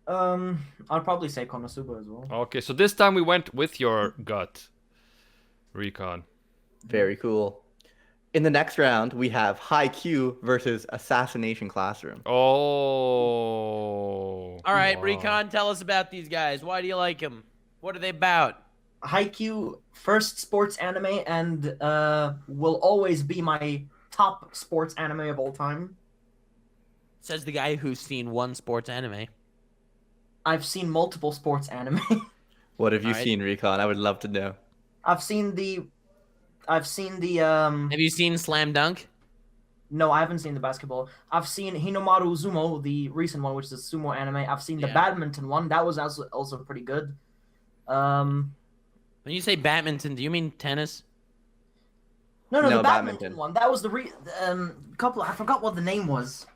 I'd probably say Konosuba as well. Okay, so this time we went with your gut, Recon. Very cool. In the next round, we have Haikyuu versus Assassination Classroom. Oh. All right, wow. Recon, tell us about these guys. Why do you like them? What are they about? Haikyuu, first sports anime, and will always be my top sports anime of all time. Says the guy who's seen one sports anime. I've seen multiple sports anime. What have you seen, Recon? I would love to know. I've seen the Have you seen Slam Dunk? No, I haven't seen the basketball. I've seen Hinomaru Zumo, the recent one, which is a sumo anime. I've seen the badminton one. That was also pretty good. When you say badminton, do you mean tennis? No, the badminton one. That was the couple. I forgot what the name was.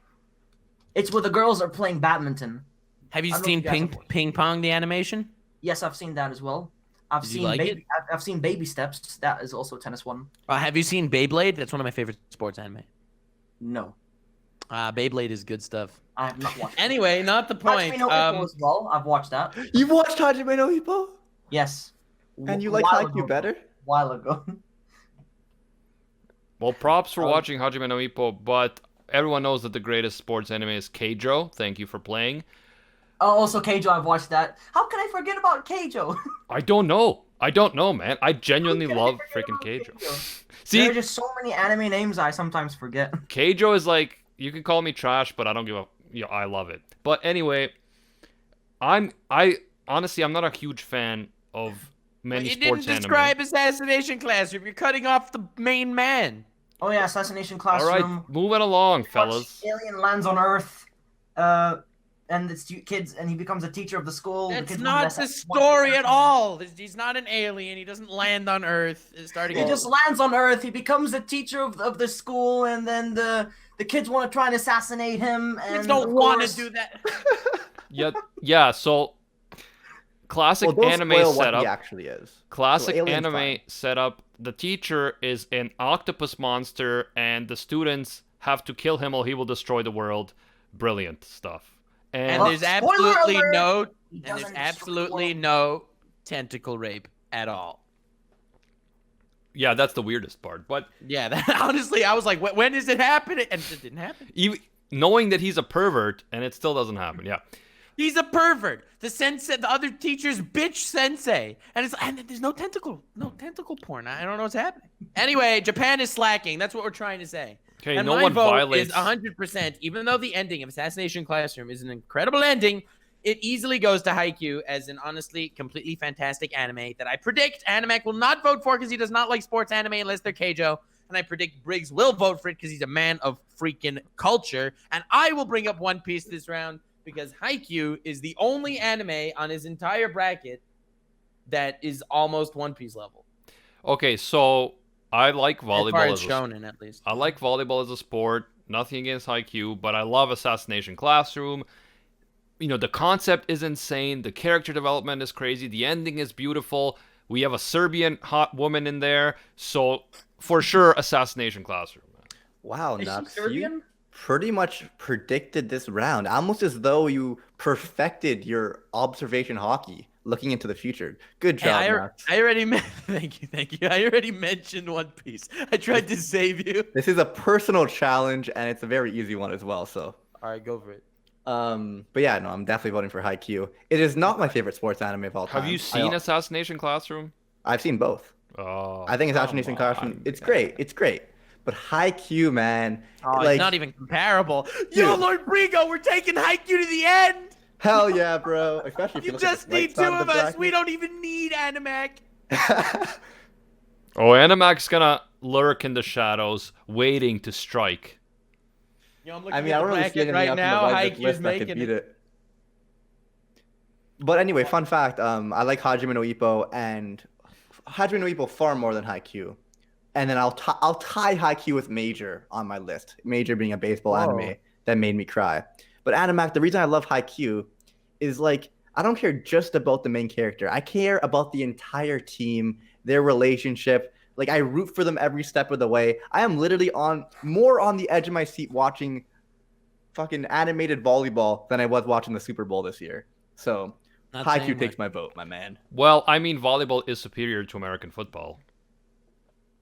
It's where the girls are playing badminton. Have you seen Ping Pong, the animation? Yes, I've seen that as well. I've seen Baby Steps. That is also a tennis one. Have you seen Beyblade? That's one of my favorite sports anime. No. Beyblade is good stuff. I have not watched. Anyway, not the point. Hajime no Ippo as well. I've watched that. You watched Hajime no Ippo? Yes. And you like Haikyuu better? While ago. Well, props for watching Hajime no Ippo, but everyone knows that the greatest sports anime is Kaichou. Thank you for playing. Oh, also Kaichou, I've watched that. How can I forget about Kaichou? I don't know, man. I genuinely love freaking Kaichou. See, there are just so many anime names I sometimes forget. Kaichou is like, you can call me trash, but I don't give a... I love it. But anyway, honestly, I'm not a huge fan of many sports anime. You didn't describe Assassination Classroom. You're cutting off the main man. Oh yeah, Assassination Classroom. All right, moving along, fellas. Alien lands on Earth. and the kids, and he becomes a teacher of the school. The That's kids not the story at all. He's not an alien. He doesn't land on Earth. He just lands on Earth. He becomes a teacher of the school, and then the kids want to try and assassinate him. And Kids don't want to do that. Yeah. So classic don't anime spoil what setup. he actually is. Classic So alien's anime fine. setup. The teacher is an octopus monster, and the students have to kill him or he will destroy the world. Brilliant stuff. And Oh, there's spoiler absolutely alert! no, He and doesn't there's destroy the absolutely world. no tentacle rape at all. Yeah, that's the weirdest part. But Yeah, that, honestly, I was like, when is it happening? And it didn't happen. even knowing that he's a pervert and it still doesn't happen. Yeah. He's a pervert. The sensei, the other teacher's bitch sensei, and there's no tentacle porn. I don't know what's happening. Anyway, Japan is slacking. That's what we're trying to say. Okay, And no my one vote violates. is 100%. Even though the ending of Assassination Classroom is an incredible ending, it easily goes to Haikyuu as an honestly completely fantastic anime that I predict Animac will not vote for because he does not like sports anime unless they're Keijo. And I predict Briggs will vote for it because he's a man of freaking culture. And I will bring up One Piece this round because Haikyuu is the only anime on his entire bracket that is almost One Piece level. Okay, so I like As far volleyball as as a shonen, at least. I like volleyball as a sport. Nothing against Haikyuu, but I love Assassination Classroom. You know, the concept is insane. The character development is crazy. The ending is beautiful. We have a Serbian hot woman in there. So, for sure, Assassination Classroom. Wow, Is she Nux, you Serbian? pretty much predicted this round, almost as though you perfected your observation hockey, looking into the future. Good Hey, job, Nux. I already thank you. I already mentioned One Piece. I tried to save you. This is a personal challenge, and it's a very easy one as well. So, All right, go for it. but yeah, no, I'm definitely voting for Haikyuu. It is not my favorite sports anime of all time. Have you seen Assassination Classroom? I've seen both. Oh, I think come Assassination Classroom. on, It's man. great. It's great. But Haikyuu, man, Oh, like it's not even comparable. Yo, Dude. Lord Brigo, we're taking Haikyuu to the end. hell yeah, bro. Especially if you You look at just the right need two side of the us. We bracket. don't even need Animac. Oh, Animac's gonna lurk in the shadows, waiting to strike. Yo, I'm looking I mean, at I the don't really see bracket anything right else now. in the budget Haikyuu's list that could making beat it. it. But anyway, fun fact, I like Hajime no Ippo and Hajime no Ippo far more than Haikyuu. And then I'll tie Haikyuu with Major on my list. Major being a baseball Whoa. anime that made me cry. But Animac, the reason I love Haikyuu is like I don't care just about the main character. I care about the entire team, their relationship. Like I root for them every step of the way. I am literally more on the edge of my seat watching fucking animated volleyball than I was watching the Super Bowl this year. So Not Haikyuu saying takes my vote, my man. Well, I mean, volleyball is superior to American football.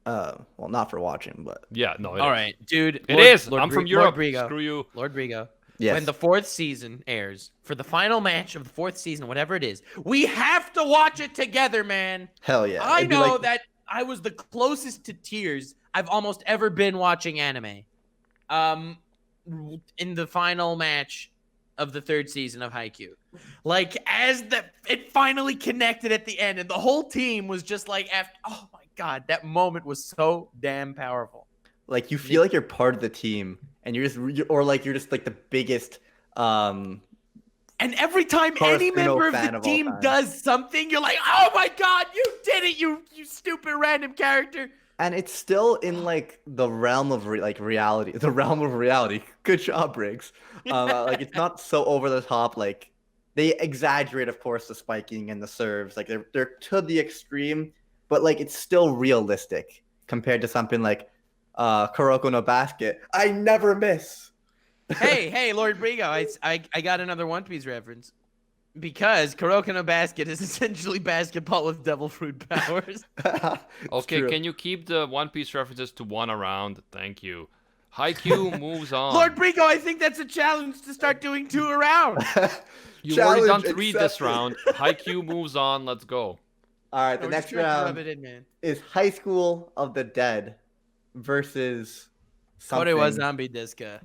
Well, not for watching, but Yeah, no, it All is. right, dude. It is. I'm Lord from Europe. Brigo. Screw you. Lord Brigo. yes. When the fourth season airs, for the final match of the fourth season, whatever it is, we have to watch it together, man. Hell yeah. I It'd be know like- that I was the closest to tears I've almost ever been watching anime. In the final match of the third season of Haikyuu. Like, as it finally connected at the end, and the whole team was just like, oh my god, that moment was so damn powerful. Like you feel like you're part of the team, and you're just like the biggest. And every time any Konosuba member of fan the of all team time. does something, you're like, oh my god, you did it, you stupid random character. And it's still in like the realm of reality. The realm of reality. Good job, Briggs. Like it's not so over the top. Like they exaggerate, of course, the spiking and the serves. Like they're to the extreme, but like it's still realistic compared to something like Kuroko no Basket. I never miss. hey, Lord Brigo, I got another One Piece reference. Because Kuroko no Basket is essentially basketball with devil fruit powers. Okay, can you keep the One Piece references to one around? Thank you. Haikyuu moves on. Lord Brigo, I think that's a challenge to start doing 2 around. You've already done Challenge 3 this accepted. round. Haikyuu moves on. Let's go. All right, the I'm next just trying to rub round it in, man. is High School of the Dead versus something. Kore wa zombie deska.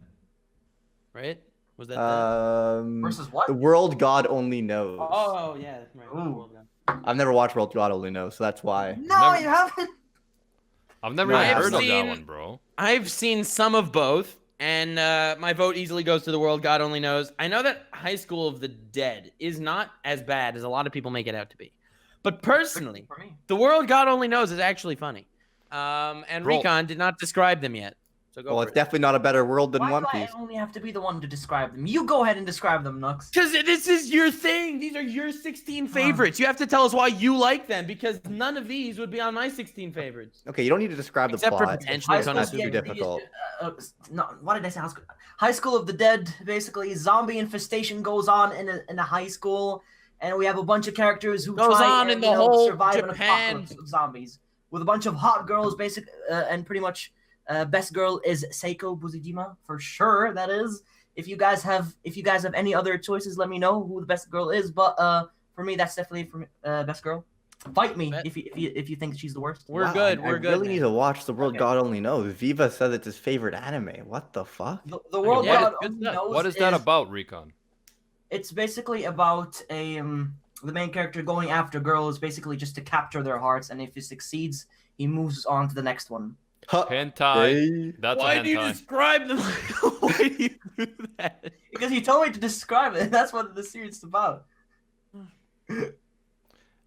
Right? Was that Versus what? The World God Only Knows. Oh, yeah. Right. Ooh. I've never watched World God Only Knows, so that's why. No, Never- you haven't. I've never No, even I have heard of that seen- one, bro. I've seen some of both. And my vote easily goes to The World God Only Knows. I know that High School of the Dead is not as bad as a lot of people make it out to be. But personally, For me. The World God Only Knows is actually funny. And Bro. Recon did not describe them yet. So go Well, for it's it. definitely not a better world than Why One do I Piece. only have to be the one to describe them? You go ahead and describe them, Nux. Because this is your thing. These are your 16 favorites. You have to tell us why you like them, because none of these would be on my 16 favorites. Okay, you don't need to describe the Except for plot. potentially High School That's of too the Konosuba. difficult. No, what did I say? High School of the Dead. Basically, zombie infestation goes on in a high school, and we have a bunch of characters who Goes try on and in the whole survive an Japan. apocalypse of zombies with a bunch of hot girls, and pretty much best girl is Seiko Buzidima for sure. That is. If you guys have any other choices, let me know who the best girl is. But for me, that's definitely for me, best girl. Fight me if you think she's the worst. We're Wow, good. I We're good. really man. need to watch The World Okay. God Only Knows. Viva said it's his favorite anime. What the fuck? The World Yeah, God good Only stuff. Knows What is that about, Recon? It's basically about the main character going after girls, basically just to capture their hearts, and if he succeeds, he moves on to the next one. Huh. Hentai. Hey. That's Why a do you hentai. describe them? Why do you do that? Because you told me to describe it. That's what the series is about.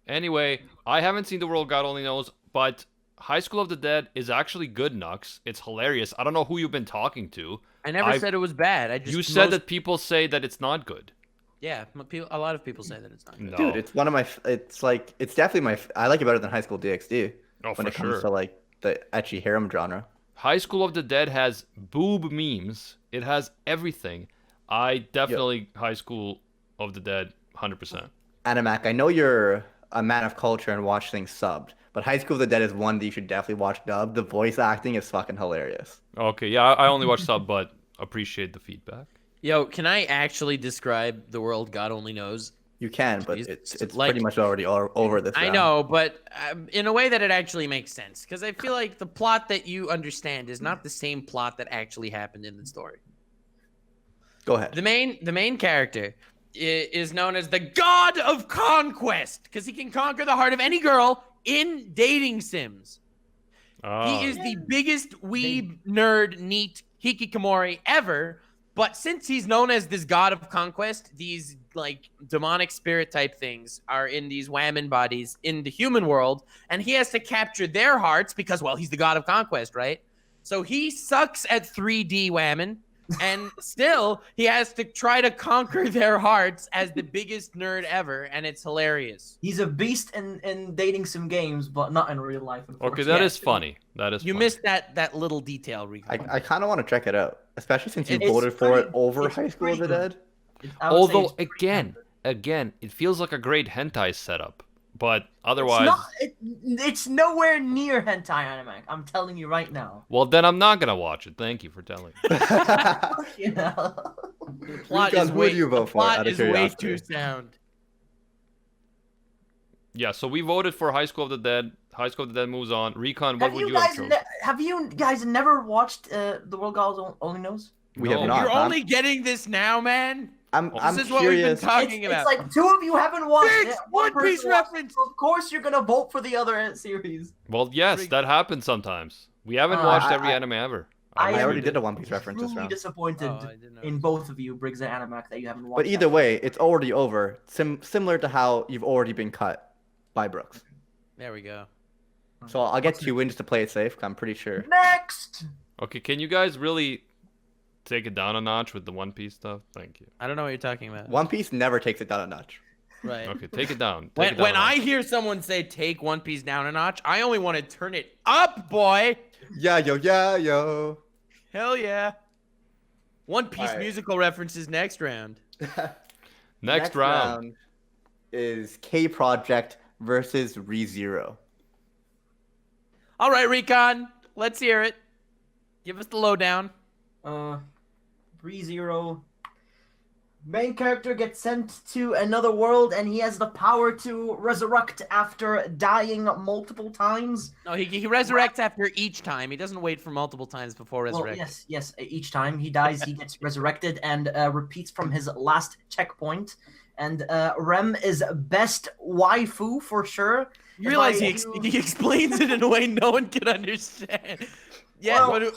Anyway, I haven't seen The World God Only Knows, but High School of the Dead is actually good, Nux. It's hilarious. I don't know who you've been talking to. I never said it was bad. I just You said that people say that it's not good. Yeah, a lot of people say that it's not good. No. Dude, it's one of my. It's definitely my. I like it better than High School DxD Oh, when for it comes sure. to like the ecchi harem genre. High School of the Dead has boob memes. It has everything. I definitely High School of the Dead 100%. Animac, I know you're a man of culture and watch things subbed, but High School of the Dead is one that you should definitely watch dubbed. The voice acting is fucking hilarious. Okay, yeah, I only watch sub, but appreciate the feedback. Yo, can I actually describe The World God Only Knows? You can, but Jeez. it's Like- pretty much already over this. I round. know, but in a way that it actually makes sense, because I feel like the plot that you understand is not the same plot that actually happened in the story. Go ahead. The main character is known as the God of Conquest, because he can conquer the heart of any girl in dating sims. Oh, He is the biggest weeb nerd neat hikikomori ever, but since he's known as this God of Conquest, these like demonic spirit type things are in these whammon bodies in the human world, and he has to capture their hearts because, well, he's the God of Conquest, right? So he sucks at 3D whammon, and still he has to try to conquer their hearts as the biggest nerd ever, and it's hilarious. He's a beast in dating sim games, but not in real life. okay, that Yeah. is funny. That is You funny. missed that little detail, Rico. I kind of want to check it out, especially since you It's voted for it pretty- over it's High School of the pretty good. Dead. Although, again, it feels like a great hentai setup, but otherwise... It's nowhere near hentai anime. I'm telling you right now. Well, then I'm not gonna watch it. Thank you for telling me. You know. The plot Recon, is who way, do you vote the for, plot out of is way curiosity? too sound. Yeah, so we voted for High School of the Dead. High School of the Dead moves on. Recon, what Have would you you have guys chosen? have you guys never watched The World God Only Knows? We No. have not. You're huh? only getting this now, man. I'm This is what we've been curious. talking It's about. like two of you haven't watched Biggs, it. One person Piece watched it, reference. so of course, you're gonna vote for the other series. Well, yes, Freak. that happens sometimes. We haven't watched every I- anime ever. I I wish already we did a One Piece reference this Truly round. disappointed Oh, I didn't know. in both of you, Briggs and Animac, that you haven't watched. But either that. way, it's already over. Similar to how you've already been cut by Brooks. There we go. So I'll get 2 wins to play it safe. 'Cause I'm pretty sure. Next. Okay, can you guys really take it down a notch with the One Piece stuff? Thank you. I don't know what you're talking about. One Piece never takes it down a notch. Right. Okay, take it down. Take When, it down when a I notch. hear someone say take One Piece down a notch, I only want to turn it up, boy. Yeah, yo. Hell yeah. One Piece Alright. musical references next round. Next round. is K Project versus ReZero. All right, Recon, let's hear it. Give us the lowdown. ReZero. Main character gets sent to another world, and he has the power to resurrect after dying multiple times. No, he resurrects after each time. He doesn't wait for multiple times before Well, resurrecting. yes. Each time he dies, he gets resurrected and repeats from his last checkpoint. And Rem is best waifu for sure. You realize If I- he explains it in a way no one can understand. Yeah, Well, but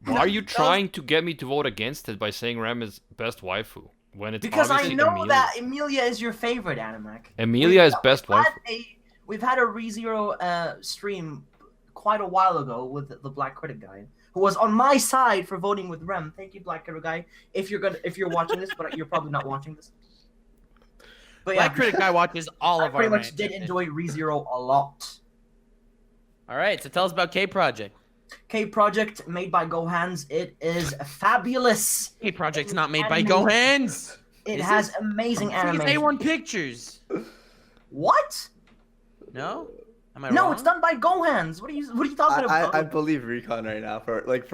Why are you trying to get me to vote against it by saying Rem is best waifu when it's Because I obviously know Emilia? that Emilia is your favorite, Animac. Emilia is best waifu. We've had a ReZero stream quite a while ago with the Black Critic guy, who was on my side for voting with Rem. Thank you, Black Critic guy. If you're watching this, but you're probably not watching this. But Black Critic guy watches all I of our. pretty much did enjoy ReZero a lot. All right, so tell us about K Project. K Project made by Gohans. It is fabulous. K Project's not made by Gohans. It has amazing animation. It's A1 Pictures. What? No? Am I No, wrong? it's done by Gohans. What are you talking about? I believe Recon right now for it's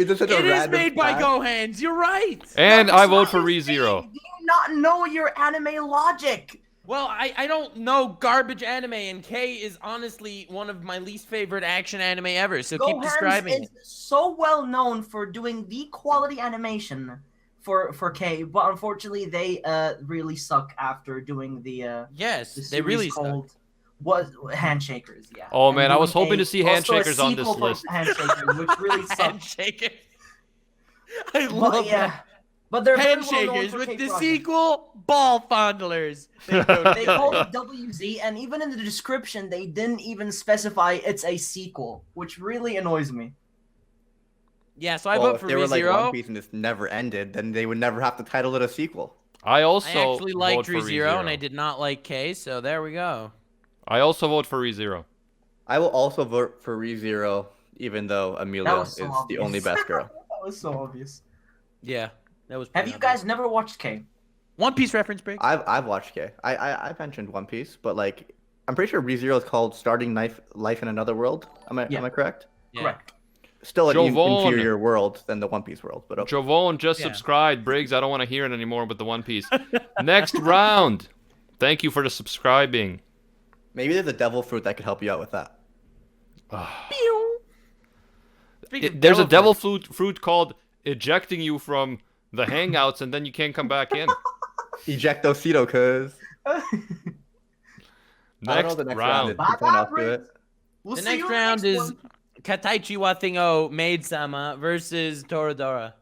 just such a It is random made by fact. Gohans. You're right. And That's I vote not for his ReZero. thing. Do you not know your anime logic? Well, I don't know garbage anime, and K is honestly one of my least favorite action anime ever, so keep Gohans describing is it. so well known for doing the quality animation for K, but unfortunately they really suck after doing the Yes, the they series really suck. called Handshakers, yeah. Oh, And man, I was doing hoping to see also a Handshakers on this sequel for list. Handshakers, which really sucks. Handshakers. I But love yeah, that. but they're very well known Handshakers for with K the Project. sequel, Ball Fondlers. They called it WZ, and even in the description, they didn't even specify it's a sequel, which really annoys me. Yeah, so I Well, vote if for they were like ReZero. One Piece and this never ended, then they would never have to title it a sequel. I also I actually liked vote for ReZero, and I did not like K, so there we go. I also vote for ReZero. I will also vote for ReZero, even though Amelia was is so the obvious. only best girl. That was so obvious. Yeah, that was. Have pretty you obvious. guys never watched K? One Piece reference break? I've watched K. I mentioned One Piece, but like I'm pretty sure ReZero is called Starting Life in Another World. Am I correct? Yeah. Correct. Still an Jovon. inferior world than the One Piece world, but okay. Jovon just Yeah. subscribed. Briggs, I don't want to hear it anymore with the One Piece. Next round. Thank you for the subscribing. Maybe there's a devil fruit that could help you out with that. Speaking of There's a devil fruit, fruit called ejecting you from the hangouts, and then you can't come back in. Ejectocito, cuz. We'll I don't know Next the next round. is. Can someone else do it? The see next you in round is one. Kataichi wa Thingo Maid-sama versus Toradora.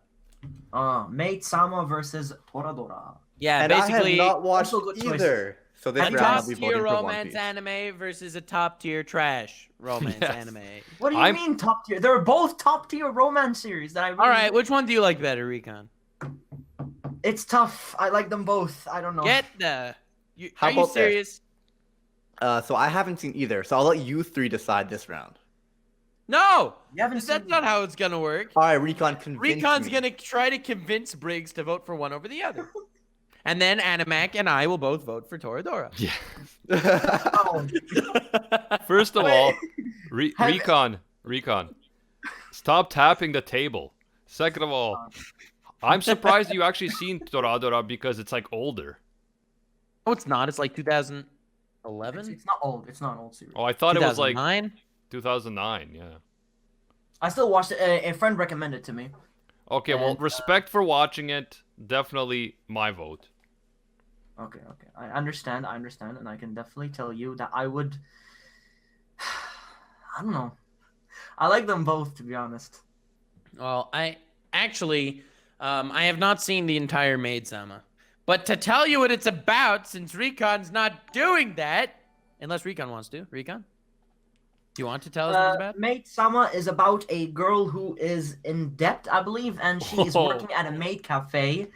Maid-sama versus Toradora. Yeah, And basically, I have not watched also good choice. either. So this a round I'll top be tier voting for One romance Piece. anime versus a top tier trash romance Yes. anime. What do you I'm- mean top tier? They're both top tier romance series that I really All right, which one do you like better, Recon? It's tough. I like them both. I don't know. Get the. How Are you about this? serious? So I haven't seen either. So I'll let you three decide this round. No, You haven't that's seen not how it's gonna work. All right, Recon, convince Recon's me. gonna try to convince Briggs to vote for one over the other. And then Animac and I will both vote for Toradora. Yeah. Oh, First of Wait. all, Have- Recon, stop tapping the table. Second of all, I'm surprised you actually seen Toradora because it's like older. Oh, it's not. It's like 2011? it's not old. It's not an old series. Oh, I thought it was like 2009? 2009. Yeah. I still watched it. A friend recommended it to me. Okay, well, And, respect for watching it. Definitely my vote. Okay. I understand, and I can definitely tell you that I would. I don't know. I like them both, to be honest. Well, I actually, I have not seen the entire Maid-sama. But to tell you what it's about, since Recon's not doing that, unless Recon wants to. Recon? Do you want to tell us what it's about? Maid-sama is about a girl who is in debt, I believe, and she is Whoa. working at a maid cafe.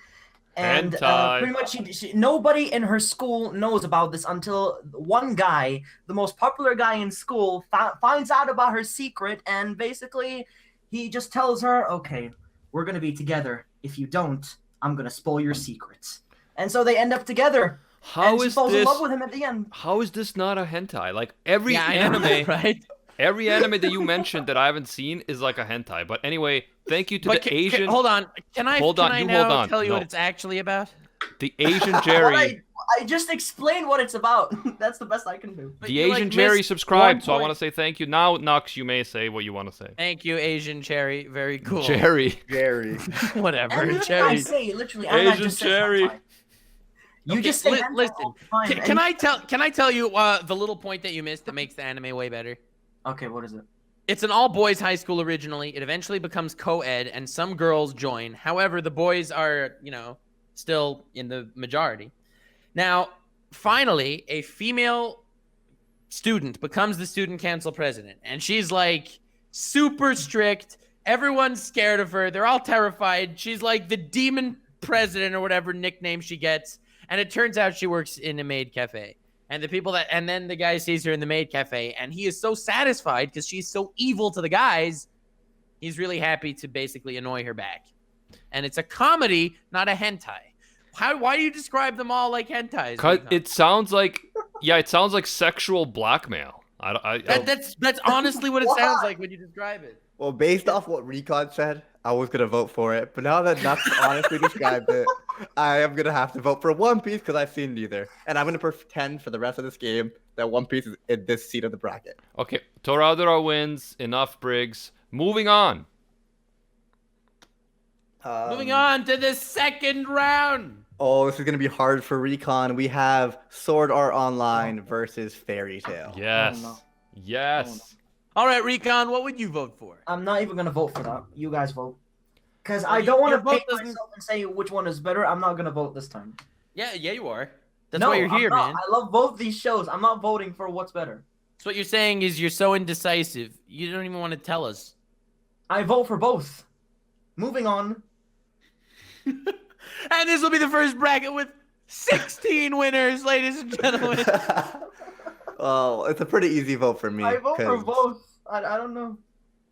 And Hentai. pretty much, nobody in her school knows about this until one guy, the most popular guy in school, finds out about her secret, and basically, he just tells her, "Okay, we're gonna be together. If you don't, I'm gonna spoil your secrets." And so they end up together. How and she is falls in this? love with him at the end. How is this not a hentai? Like every Yeah, I know, anime, right? every anime that you mentioned that I haven't seen is like a hentai. But anyway, thank you to But the Asian, hold on. Can I, Hold can on, I you now hold on. tell you No. what it's actually about? the Asian But Jerry, I just explained what it's about. That's the best I can do. But the you, like, Asian Jerry missed subscribed. one So I want point. to say thank you. Now, Nux, you may say what you want to say. Thank you, Asian Cherry. Very cool. Jerry. Jerry. Whatever, And I Cherry. say, literally, and I Asian just said Cherry. hentai. You Okay, just say hentai listen. all the time, Can and- I tell you the little point that you missed that makes the anime way better? Okay, what is it? It's an all-boys high school originally. It eventually becomes co-ed, and some girls join. However, the boys are, still in the majority. Now, finally, a female student becomes the student council president, and she's like super strict. Everyone's scared of her. They're all terrified. She's like the demon president or whatever nickname she gets. And it turns out she works in a maid cafe. And then the guy sees her in the maid cafe, and he is so satisfied because she's so evil to the guys. He's really happy to basically annoy her back. And it's a comedy, not a hentai. Why do you describe them all like hentais? Cause it sounds like, it sounds like sexual blackmail. That's honestly what it sounds like when you describe it. Well, based off what Recon said, I was gonna vote for it. But now that Nuts honestly described it, I am gonna have to vote for One Piece because I've seen neither. And I'm gonna pretend for the rest of this game that One Piece is in this seat of the bracket. Okay, Toradora wins. Enough, Briggs. Moving on. Moving on to the second round. Oh, this is gonna be hard for Recon. We have Sword Art Online versus Fairy Tail. Yes. Oh, no. Yes. All right, Recon, what would you vote for? I'm not even gonna vote for that. You guys vote. Because I don't want to pick myself and say which one is better. I'm not gonna vote this time. Yeah, you are. That's why you're here, man. I love both these shows. I'm not voting for what's better. So what you're saying is you're so indecisive. You don't even want to tell us. I vote for both. Moving on. And this will be the first bracket with 16 winners, ladies and gentlemen. Well, it's a pretty easy vote for me. I vote for both. I don't know.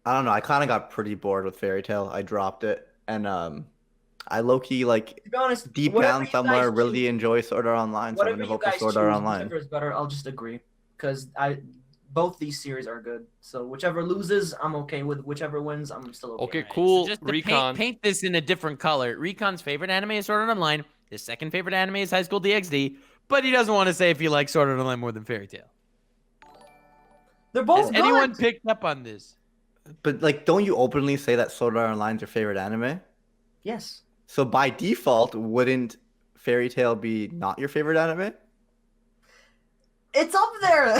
I don't know. I kind of got pretty bored with Fairy Tail. I dropped it, and I low-key, like, To be honest, deep down somewhere, really enjoy Sword Art Online. So I'm gonna vote for Sword Art Online. Whichever is better, I'll just agree. Because both these series are good. So whichever loses, I'm okay with. Whichever wins, I'm still okay. Okay, Right, cool. so just to Recon. paint this in a different color. Recon's favorite anime is Sword Art Online. His second favorite anime is High School DxD. But he doesn't want to say if he likes Sword Art Online more than Fairy Tail. They're both Has good. anyone picked up on this? But like, don't you openly say that Sword Art Online is your favorite anime? Yes. So by default, wouldn't Fairy Tail be not your favorite anime? It's up there.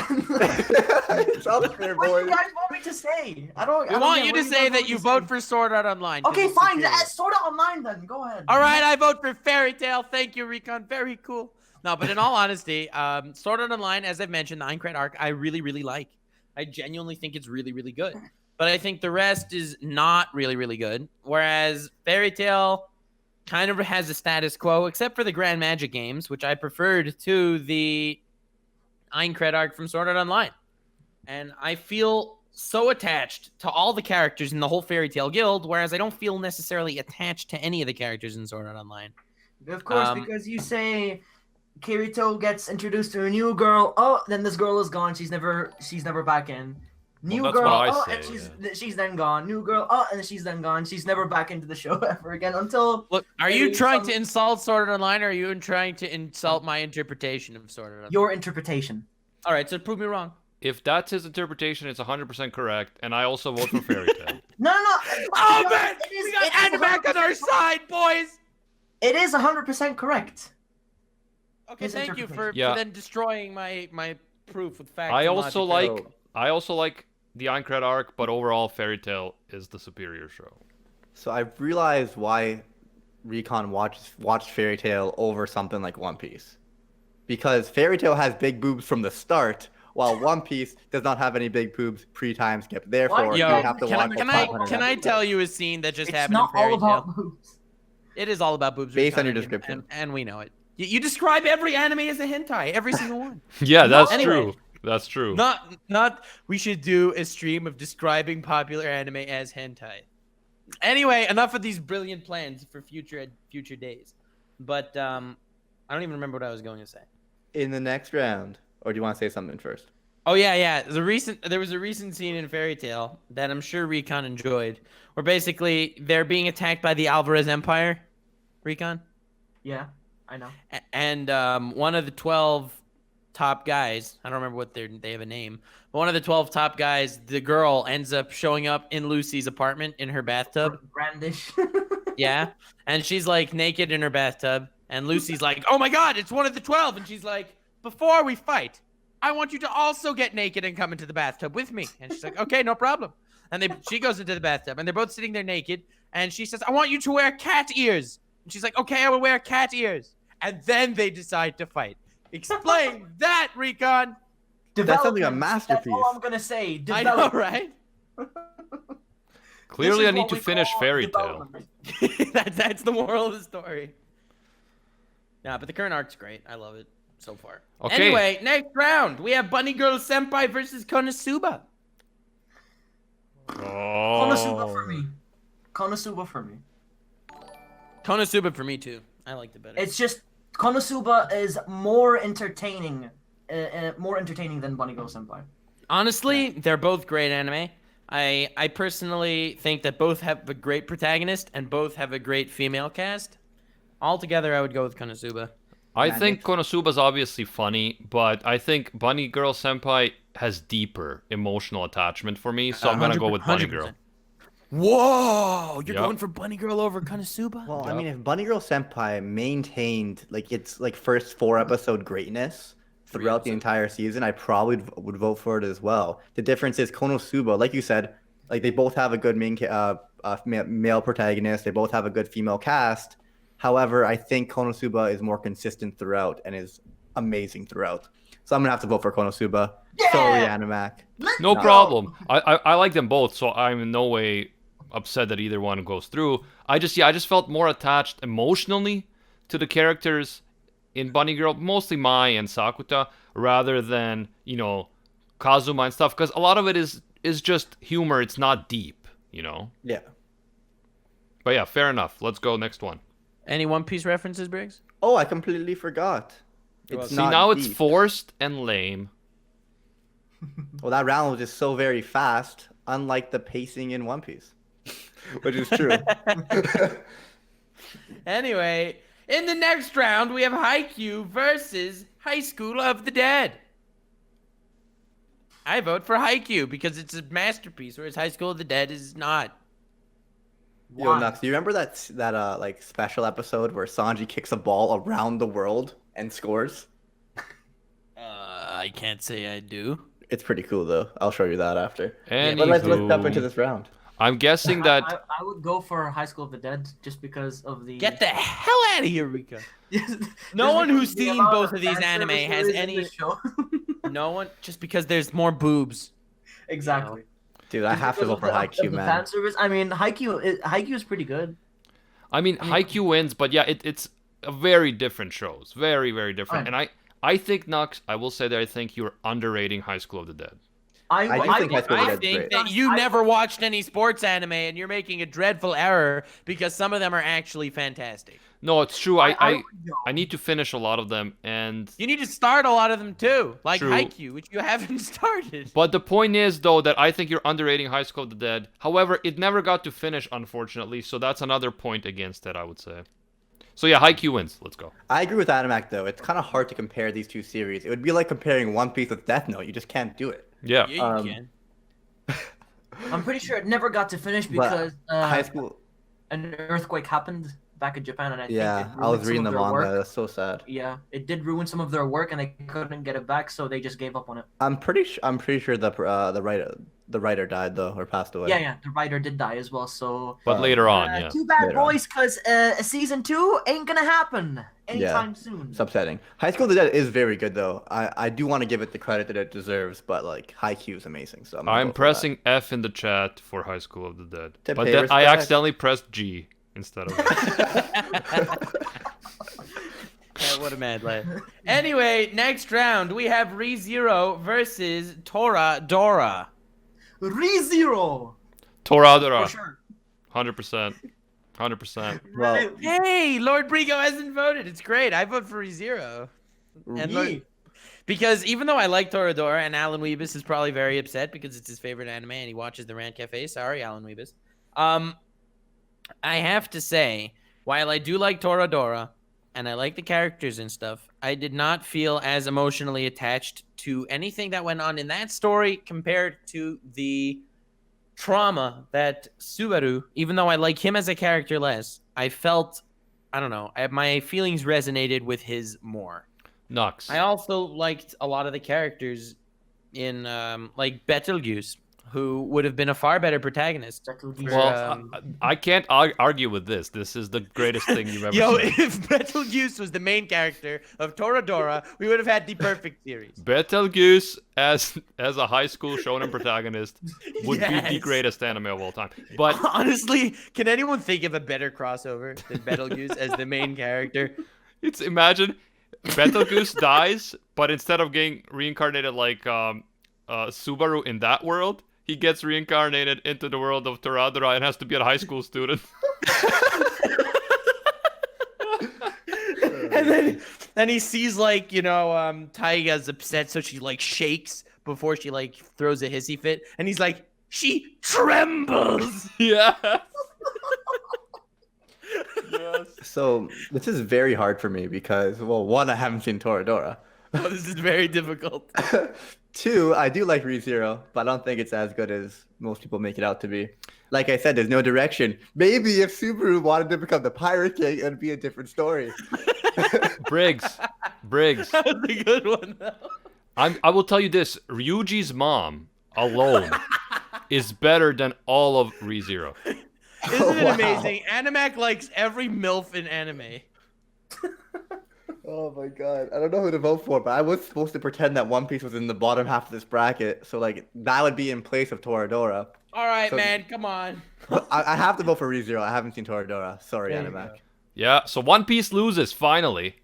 It's up there, What do boy. you guys want me to say? I don't. We want you to say that you vote for Sword Art Online. 'cause Okay, it's fine. superior. Sword Art Online then. Go ahead. All right, I vote for Fairy Tail. Thank you, Recon. Very cool. No, but in all honesty, Sword Art Online, as I've mentioned, the Aincrad arc, I really, really like. I genuinely think it's really, really good. But I think the rest is not really, really good. Whereas Fairy Tail kind of has a status quo, except for the Grand Magic games, which I preferred to the Aincrad arc from Sword Art Online. And I feel so attached to all the characters in the whole Fairy Tail guild, whereas I don't feel necessarily attached to any of the characters in Sword Art Online. Of course, because you say Kirito gets introduced to a new girl. Oh, then this girl is gone. She's never back in. New that's girl. what I Oh, say, and she's then gone. New girl. Oh, and she's then gone. She's never back into the show ever again until. Look, are you trying to insult Sword Art Online, or are you trying to insult my interpretation of Sword Art Online? Your interpretation. All right, so prove me wrong. If that's his interpretation, it's 100% correct, and I also vote for Fairy Tail. No. Oh man, we got Anna back on our side, boys. It is 100% correct. Okay, His thank you for Yeah. then destroying my proof with facts. I and also logic. like the Aincrad arc, but overall, Fairy Tail is the superior show. So I've realized why Recon watched Fairy Tail over something like One Piece. Because Fairy Tail has big boobs from the start, while One Piece does not have any big boobs pre-time skip. Therefore, you Yo, have to watch can the 500 I episodes. tell you a scene that just It's happened not in Fairy all Tail? about boobs. It is all about boobs. Based on your Recon, description. and we know it. You describe every anime as a hentai, every single one. Yeah, that's Anyway. true. That's true. Not. We should do a stream of describing popular anime as hentai. Anyway, enough of these brilliant plans for future days. But I don't even remember what I was going to say. In the next round, or do you want to say something first? Oh yeah. There was a recent scene in Fairy Tail that I'm sure Recon enjoyed, where basically they're being attacked by the Alvarez Empire. Recon? Yeah, I know. And one of the 12 top guys, I don't remember what they have a name, but one of the 12 top guys, the girl ends up showing up in Lucy's apartment in her bathtub. Brandish. Yeah. And she's like naked in her bathtub. And Lucy's like, oh my God, it's one of the 12. And she's like, before we fight, I want you to also get naked and come into the bathtub with me. And she's like, okay, no problem. And she goes into the bathtub, and they're both sitting there naked. And she says, "I want you to wear cat ears." And she's like, "Okay, I will wear cat ears." And then they decide to fight. Explain that, Recon. That sounds like a Development, masterpiece. That's all I'm gonna say. I know, right? Clearly, This I is need what to we finish call Fairy Tail. development. That's the moral of the story. Yeah, but the current arc's great. I love it so far. Okay. Anyway, next round. We have Bunny Girl Senpai versus Konosuba. Konosuba for Oh. me. Konosuba for me. Konosuba for me, too. I liked it better. It's just Konosuba is more entertaining than Bunny Girl Senpai. Honestly, they're both great anime. I personally think that both have a great protagonist and both have a great female cast. Altogether, I would go with Konosuba. I Yeah, think Nick. Konosuba's obviously funny, but I think Bunny Girl Senpai has deeper emotional attachment for me, so I'm gonna go with Bunny 100%. Girl. Whoa! You're Yep. going for Bunny Girl over Konosuba? Well, I Yep. mean, if Bunny Girl Senpai maintained like its like first 4-episode greatness throughout the entire season, I probably would vote for it as well. The difference is Konosuba, like you said, like they both have a good male protagonist. They both have a good female cast. However, I think Konosuba is more consistent throughout and is amazing throughout. So I'm gonna have to vote for Konosuba. Yeah! Sorry, Animac. Let's No go! problem. I like them both, so I'm in no way upset that either one goes through. I just felt more attached emotionally to the characters in Bunny Girl, mostly Mai and Sakuta, rather than, you know, Kazuma and stuff, because a lot of it is just humor. It's not deep, you know. Yeah. But yeah, fair enough. Let's go next one. Any One Piece references, Briggs? Oh, I completely forgot. Well, It's See, not now it's deep. forced and lame. Well, that round was just so very fast, unlike the pacing in One Piece, which is true. Anyway, in the next round, we have Haikyuu versus High School of the Dead. I vote for Haikyuu because it's a masterpiece, whereas High School of the Dead is not. Yo, Why? Nux, do you remember that like special episode where Sanji kicks a ball around the world and scores? I can't say I do. It's pretty cool though. I'll show you that after. Anywho, But let's jump into this round. I'm guessing that I would go for High School of the Dead just because of the. Get the hell out of here, Rico. No one who's seen both of these anime has any. No one, just because there's more boobs. Exactly. Dude, I have to vote for Haikyuu, man. Fan service. I mean, Haikyuu is pretty good. I mean, Haikyuu wins, but yeah, it's a very different shows. Very, very different. Right. And I think, Nux, I will say that I think you're underrating High School of the Dead. I do think High School of the I Dead's think great. that you never watched any sports anime, and you're making a dreadful error because some of them are actually fantastic. No, it's true. would I go. need to finish a lot of them, and You need to start a lot of them too, like True. Haikyuu, which you haven't started. but the point is though that I think you're underrating High School of the Dead. However, it never got to finish, unfortunately, so that's another point against it, I would say. So yeah, Haikyuu wins. Let's go. I agree with Animac though. It's kind of hard to compare these two series. It would be like comparing One Piece with Death Note. You just can't do it. Yeah. Yeah, you can. I'm pretty sure it never got to finish But because High School. an earthquake happened back in Japan, and I think Yeah, it I was ruined some reading of the their manga. work. That's so sad. Yeah, it did ruin some of their work, and they couldn't get it back, so they just gave up on it. I'm pretty sure the writer died though or passed away. Yeah, the writer did die as well. So But later on, yeah. too bad, Later on. boys, because season 2 ain't gonna happen anytime soon. It's upsetting. High School of the Dead is very good though. I do want to give it the credit that it deserves, but like Haikyuu is amazing. So gonna I'm vote for pressing F in the chat for High School of the Dead. To But pay then I respect. accidentally pressed G instead of F. What a mad lad. Anyway, next round we have ReZero versus Toradora. ReZero! Toradora. For sure. 100%. 100%. that. Well, Hey, Lord Brigo hasn't voted. It's great. I vote for ReZero. And Lord, because even though I like Toradora, and Alan Weebus is probably very upset because it's his favorite anime and he watches the Rant Cafe. Sorry, Alan Weebus. I have to say, while I do like Toradora and I like the characters and stuff, I did not feel as emotionally attached to anything that went on in that story compared to the trauma that Subaru, even though I like him as a character less, I felt, I don't know, my feelings resonated with his more. Nux. I also liked a lot of the characters in like Betelgeuse. who would have been a far better protagonist. Well, I can't argue with this. This is the greatest thing you've ever Yo, seen. if Betelgeuse was the main character of Toradora, we would have had the perfect series. Betelgeuse as a high school shonen protagonist would be the greatest anime of all time. But honestly, can anyone think of a better crossover than Betelgeuse as the main character? it's imagine Betelgeuse dies, but instead of getting reincarnated like Subaru in that world, he gets reincarnated into the world of Toradora and has to be a high school student. And then he sees like, Taiga's upset, so she like shakes before she like throws a hissy fit, and he's like, she trembles. Yeah. Yes. So this is very hard for me because, well, one, I haven't seen Toradora. Oh, this is very difficult. Two, I do like ReZero, but I don't think it's as good as most people make it out to be. Like I said, there's no direction. Maybe if Subaru wanted to become the Pirate King, it'd be a different story. Briggs. That was a good one, though. I will tell you this: Ryuji's mom alone is better than all of ReZero. Isn't it amazing? Animac likes every MILF in anime. Oh my god. I don't know who to vote for, but I was supposed to pretend that One Piece was in the bottom half of this bracket. So, like, that would be in place of Toradora. All right, man. Come on. I have to vote for ReZero. I haven't seen Toradora. Sorry, Animac. Yeah, so One Piece loses, finally.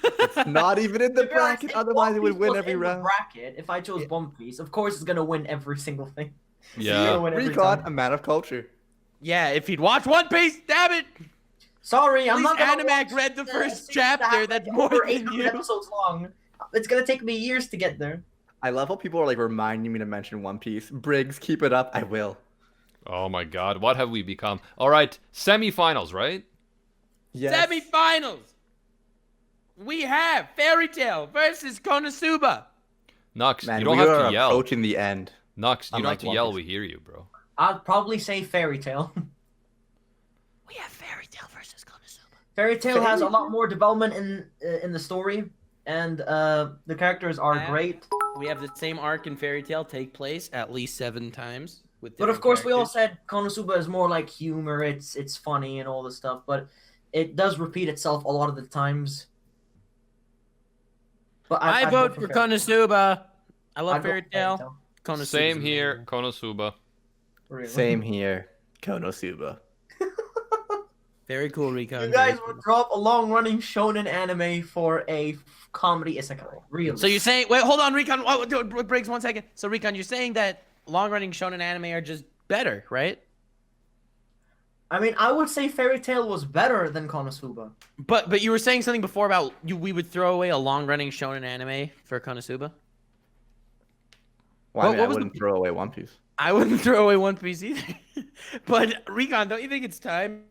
It's not even in the bracket. Otherwise, it would win every round. Bracket. If I chose One Piece, of course it's going to win every single thing. Yeah. Recon, a man of culture. Yeah, if he'd watch One Piece, damn it. Sorry, At I'm least not gonna Animac read the first chapter. That's more over than 800 you. episodes long. It's gonna take me years to get there. I love how people are like reminding me to mention One Piece. Briggs, keep it up. I will. Oh my god, what have we become? All right, semifinals, right? Yes. Semifinals. We have Fairy Tail versus Konosuba. Nux, Man, you don't we have are to yell. approaching the end. Nux, you don't Unlike have to One yell. Piece. We hear you, bro. I'd probably say Fairy Tail. We have Fairy Tail versus Konosuba. Fairy Tail has a lot more development in the story, and the characters are great. We have the same arc in Fairy Tail take place at least 7 times. But of course, we all said Konosuba is more like humor. It's funny and all this stuff, but it does repeat itself a lot of the times. But I vote for Konosuba. I love I'd Fairy vote Tail. Konosuba's Same amazing. here, Konosuba. Really. Same here. Konosuba. Very cool, Recon. You guys would drop a long-running shonen anime for a comedy isekai. Really? So you're saying? Wait, hold on, Recon. Briggs, 1 second. So Recon, you're saying that long-running shonen anime are just better, right? I mean, I would say Fairy Tail was better than Konosuba. But you were saying something before about we would throw away a long-running shonen anime for Konosuba. Well, I, What- mean, what I was wouldn't throw away One Piece. I wouldn't throw away One Piece either. But Recon, don't you think it's time?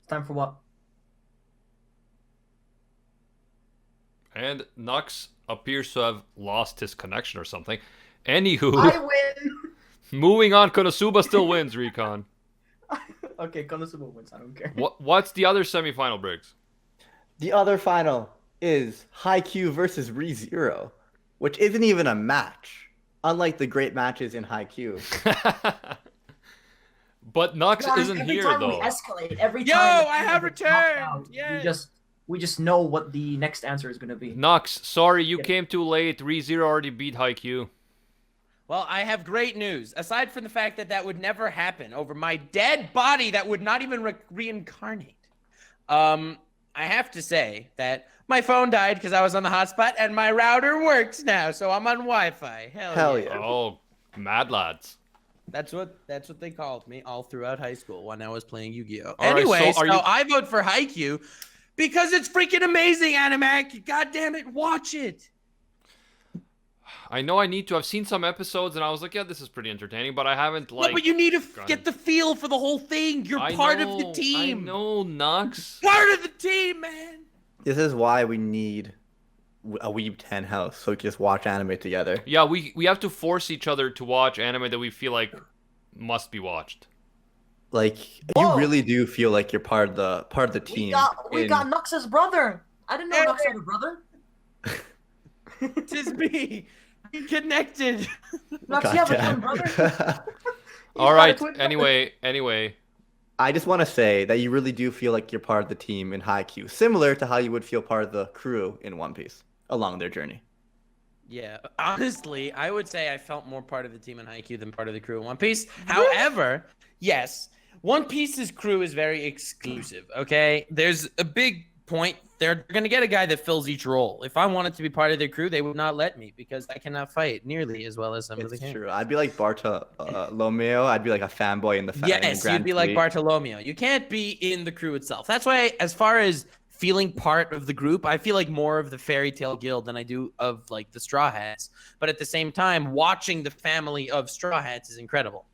It's time for what? And Nux appears to have lost his connection or something. Anywho, I win! moving on, Konosuba still wins, Recon. Okay, Konosuba wins. I don't care. What's the other semifinal, Briggs? The other final is Haikyuu versus ReZero, which isn't even a match, unlike the great matches in Haikyuu. But Nux Guys, isn't every here, time though. we escalate, every Yo, time the I have people get knocked returned! out, Yes. we just know what the next answer is going to be. Nux, sorry you Yeah. came too late. ReZero already beat Haikyuu. Well, I have great news. Aside from the fact that that would never happen over my dead body that would not even reincarnate. I have to say that my phone died because I was on the hotspot and my router works now, so I'm on Wi-Fi. Hell yeah. Oh, mad lads. That's what they called me all throughout high school when I was playing Yu-Gi-Oh. All right, Anyway, so are you- I vote for Haikyuu because it's freaking amazing, Animac. God damn it, watch it. I know I need to. I've seen some episodes and I was like, yeah, this is pretty entertaining, but I haven't No, like. but you need to gone get in. the feel for the whole thing. You're I part of know, the team. I know, Nux. Part of the team, man. This is why we need a Weeb 10 house, so we can just watch anime together. Yeah, we have to force each other to watch anime that we feel like must be watched. Like, Whoa. you really do feel like you're part of the team. We got Nux's brother. I didn't know Yeah. Nux had a brother. Tis me. Connected. Nox, you have a twin brother? All right. Anyway. I just want to say that you really do feel like you're part of the team in Haikyuu, similar to how you would feel part of the crew in One Piece along their journey. Yeah, honestly, I would say I felt more part of the team in Haikyuu than part of the crew in One Piece. However, yes, One Piece's crew is very exclusive, okay? There's a big point. They're going to get a guy that fills each role. If I wanted to be part of their crew, they would not let me because I cannot fight nearly as well as some of the It's can. true. I'd be like Bartolomeo. I'd be like a fanboy in the Yes, Grand you'd be like Fleet. Bartolomeo. You can't be in the crew itself. That's why, as far as feeling part of the group, I feel like more of the Fairy Tail Guild than I do of like the Straw Hats. But at the same time, watching the family of Straw Hats is incredible.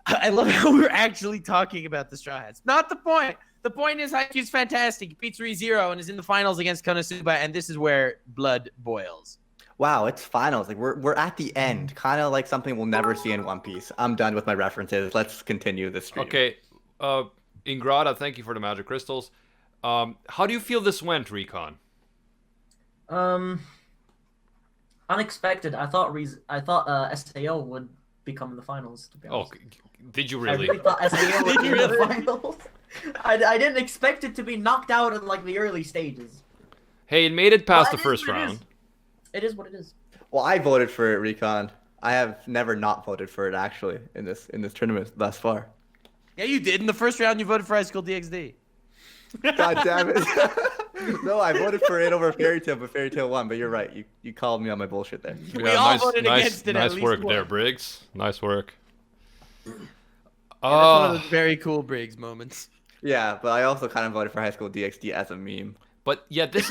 I love how we're actually talking about the Straw Hats. Not the point. The point is Haikyuu's fantastic. He beats 3-0 and is in the finals against Konosuba, and this is where blood boils. Wow, it's finals. Like we're at the end, kind of like something we'll never see in One Piece. I'm done with my references. Let's continue this stream. Okay. Ingrata, thank you for the magic crystals. How do you feel this went, Recon? Unexpected. I thought SAO would become the finals. To be honest. Did you I really? really thought SAO would be in the finals. I didn't expect it to be knocked out in like the early stages. Hey, it made it past Well, the first round. It is what it is. Well, I voted for it, Recon. I have never not voted for it actually in this tournament thus far. Yeah, you did. In the first round, you voted for High School DxD. God damn it! No, I voted for it over Fairy Tail, but Fairy Tail won. But you're right. You called me on my bullshit there. We all voted against it at Nice least work once. there, Briggs. Nice work. Yeah, that's one of those very cool Briggs moments. Yeah, but I also kind of voted for High School DxD as a meme. But yeah, this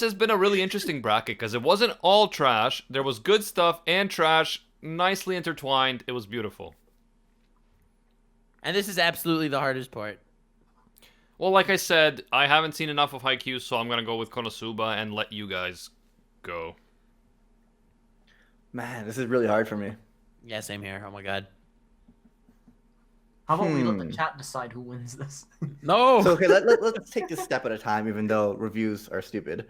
has been a really interesting bracket because it wasn't all trash. There was good stuff and trash nicely intertwined. It was beautiful. And this is absolutely the hardest part. Well, like I said, I haven't seen enough of Haikyuu, so I'm gonna go with Konosuba and let you guys go. Man, this is really hard for me. Yeah, same here. Oh my god. How about we let the chat decide who wins this? No. So okay, let's take this step at a time, even though reviews are stupid.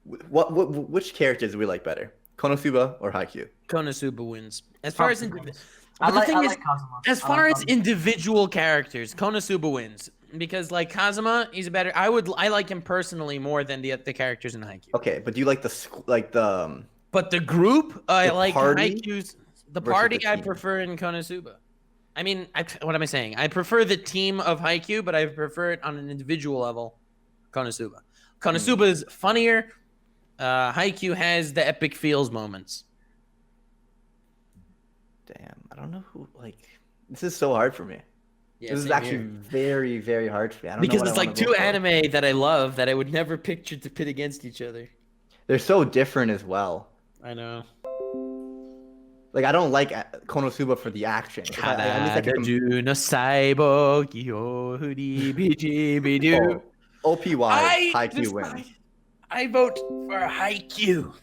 Which characters do we like better, Konosuba or Haikyuu? Konosuba wins. As far as I like Kazuma. as far as individual characters, Konosuba wins because like Kazuma, he's a better. I like him personally more than the characters in Haikyuu. Okay, but do you like the But the group, I like party Haikyuu's. The versus party the I team? prefer in Konosuba. I mean, what am I saying? I prefer the team of Haikyuu, but I prefer it on an individual level. Konosuba. Konosuba is funnier. Haikyuu has the epic feels moments. Damn, I don't know who this is so hard for me. Yeah, This is same actually here. very, very hard for me. I don't Because know what it's I like wanna two vote for. anime that I love that I would never picture to pit against each other. They're so different as well. I know. Like I don't like Konosuba for the action. At least I can OP-wise, Haikyuu wins. I vote for Haikyuu.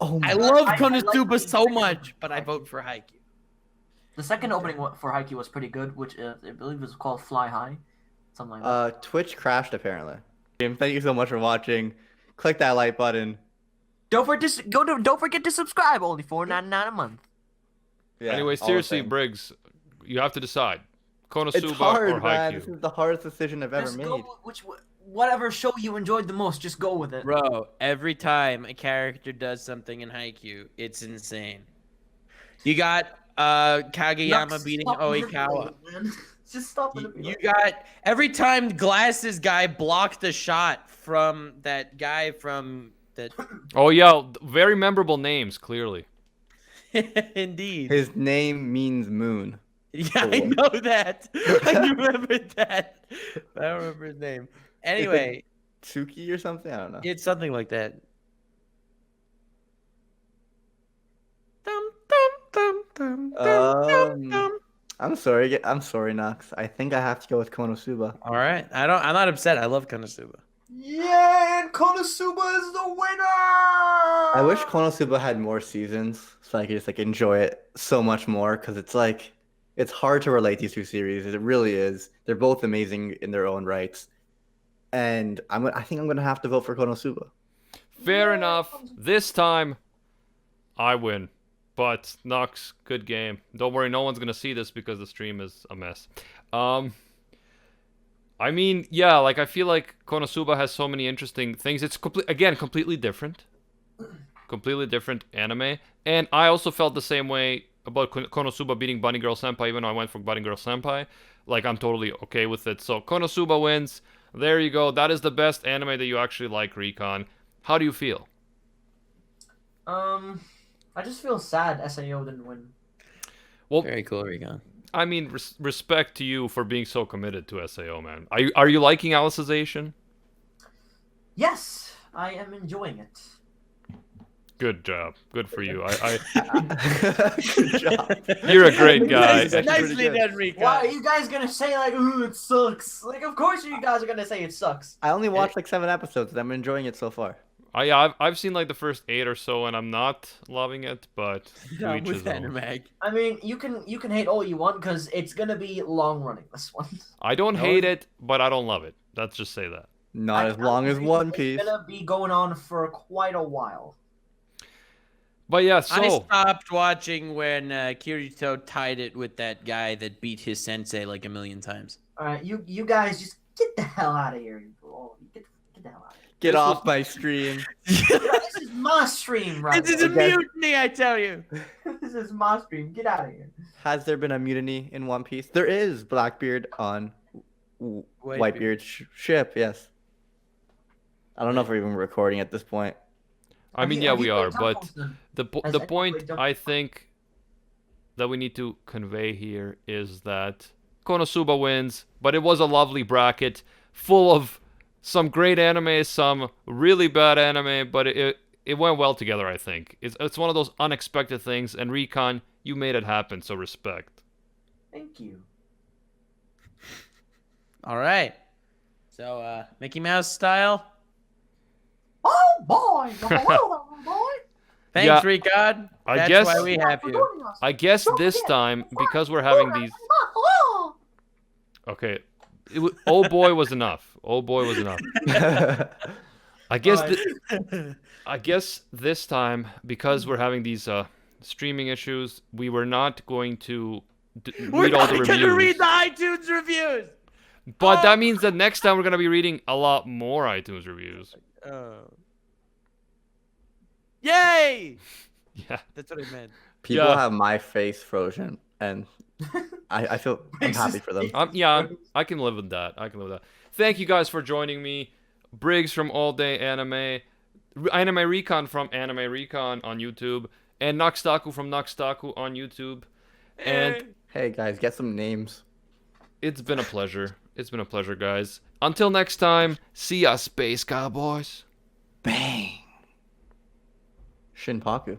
Oh my I love I Konosuba like so the- much, but I vote for Haikyuu. The second opening for Haikyuu was pretty good, which I believe was called Fly High, something like that. Twitch crashed apparently. Thank you so much for watching. Click that like button. Don't forget to subscribe. Only $4.99 a month. Yeah, Anyway, all the seriously, same. Briggs, you have to decide. It's Konosuba hard, or man. This Haikyuu. is the hardest decision I've ever Just made. go whatever show you enjoyed the most. Just go with it. Bro, every time a character does something in Haikyuu, it's insane. You got Kageyama Nux, beating stop Oikawa. manipulating, man. Just stop You manipulating. got every time Glasses guy blocked a shot from that guy from that. Oh yeah, very memorable names, clearly. Indeed. His name means moon. Yeah, I know that. I remember that. I don't remember his name. Anyway, Tsuki or something? I don't know. it's something like that. Dum, dum, dum, dum, dum, dum. I'm sorry, Nox. I think I have to go with Konosuba. All right. I'm not upset. I love Konosuba. Yeah, and Konosuba is the winner. I wish Konosuba had more seasons so I could just enjoy it so much more because it's hard to relate these two series. It really is. They're both amazing in their own rights. And I think I'm gonna have to vote for Konosuba. Fair enough. This time, I win. But Nox, good game. Don't worry, no one's gonna see this because the stream is a mess. I mean, yeah, like I feel like Konosuba has so many interesting things. It's completely different. Completely different anime. And I also felt the same way about Konosuba beating Bunny Girl Senpai, even though I went for Bunny Girl Senpai. Like, I'm totally okay with it. So, Konosuba wins. There you go. That is the best anime that you actually like, Recon. How do you feel? I just feel sad SAO didn't win. Well, very cool, Recon. I mean, respect to you for being so committed to SAO, man. Are you liking Alicization? Yes, I am enjoying it. Good job. Good for you. Good job. You're a great guy. Nicely done, Recon. Why are you guys gonna say like, ooh, it sucks? Like, of course you guys are gonna say it sucks. I only watched like 7 episodes and I'm enjoying it so far. I've seen like the first 8 or so and I'm not loving it, but to each his own. Anime. I mean, you can hate all you want because it's gonna be long running, this one. I don't hate it, but I don't love it. Let's just say that. Not as long as One Piece. It's gonna be going on for quite a while. But yeah, I so stopped watching when Kirito tied it with that guy that beat his sensei like a million times. Alright, you guys just get the hell out of here. Get the hell out of here. Get off my stream. This is my stream, right? This is a mutiny, I tell you. This is my stream. Get out of here. Has there been a mutiny in One Piece? There is Blackbeard on Whitebeard's ship, yes. I don't know if we're even recording at this point. I mean, yeah, we are, but the point I think that we need to convey here is that Konosuba wins, but it was a lovely bracket full of some great anime, some really bad anime, but it went well together, I think. It's one of those unexpected things, and Recon, you made it happen, so respect. Thank you. All right. So, Mickey Mouse style. Oh boy! Well done, boy! Thanks, Yeah, Recon. I That's guess- why we have you. I guess this time, because we're having these... Okay. Oh boy was enough. Oh boy was enough. I guess this time, because we're having these streaming issues, we were not going to We're read all not the going to reviews. read the iTunes reviews. But that means that next time we're going to be reading a lot more iTunes reviews. Yay! Yeah. That's what I meant. People Yeah. have my face frozen, and I feel I'm happy for them. Yeah, I can live with that. I can live with that. Thank you guys for joining me. Briggs from All Day Anime, Anim3Recon from Anim3Recon on YouTube, and Taku from Taku on YouTube. And Hey guys, get some names. it's been a pleasure. It's been a pleasure, guys. Until next time, see ya, Space Cowboys. Bang. Shinpaku.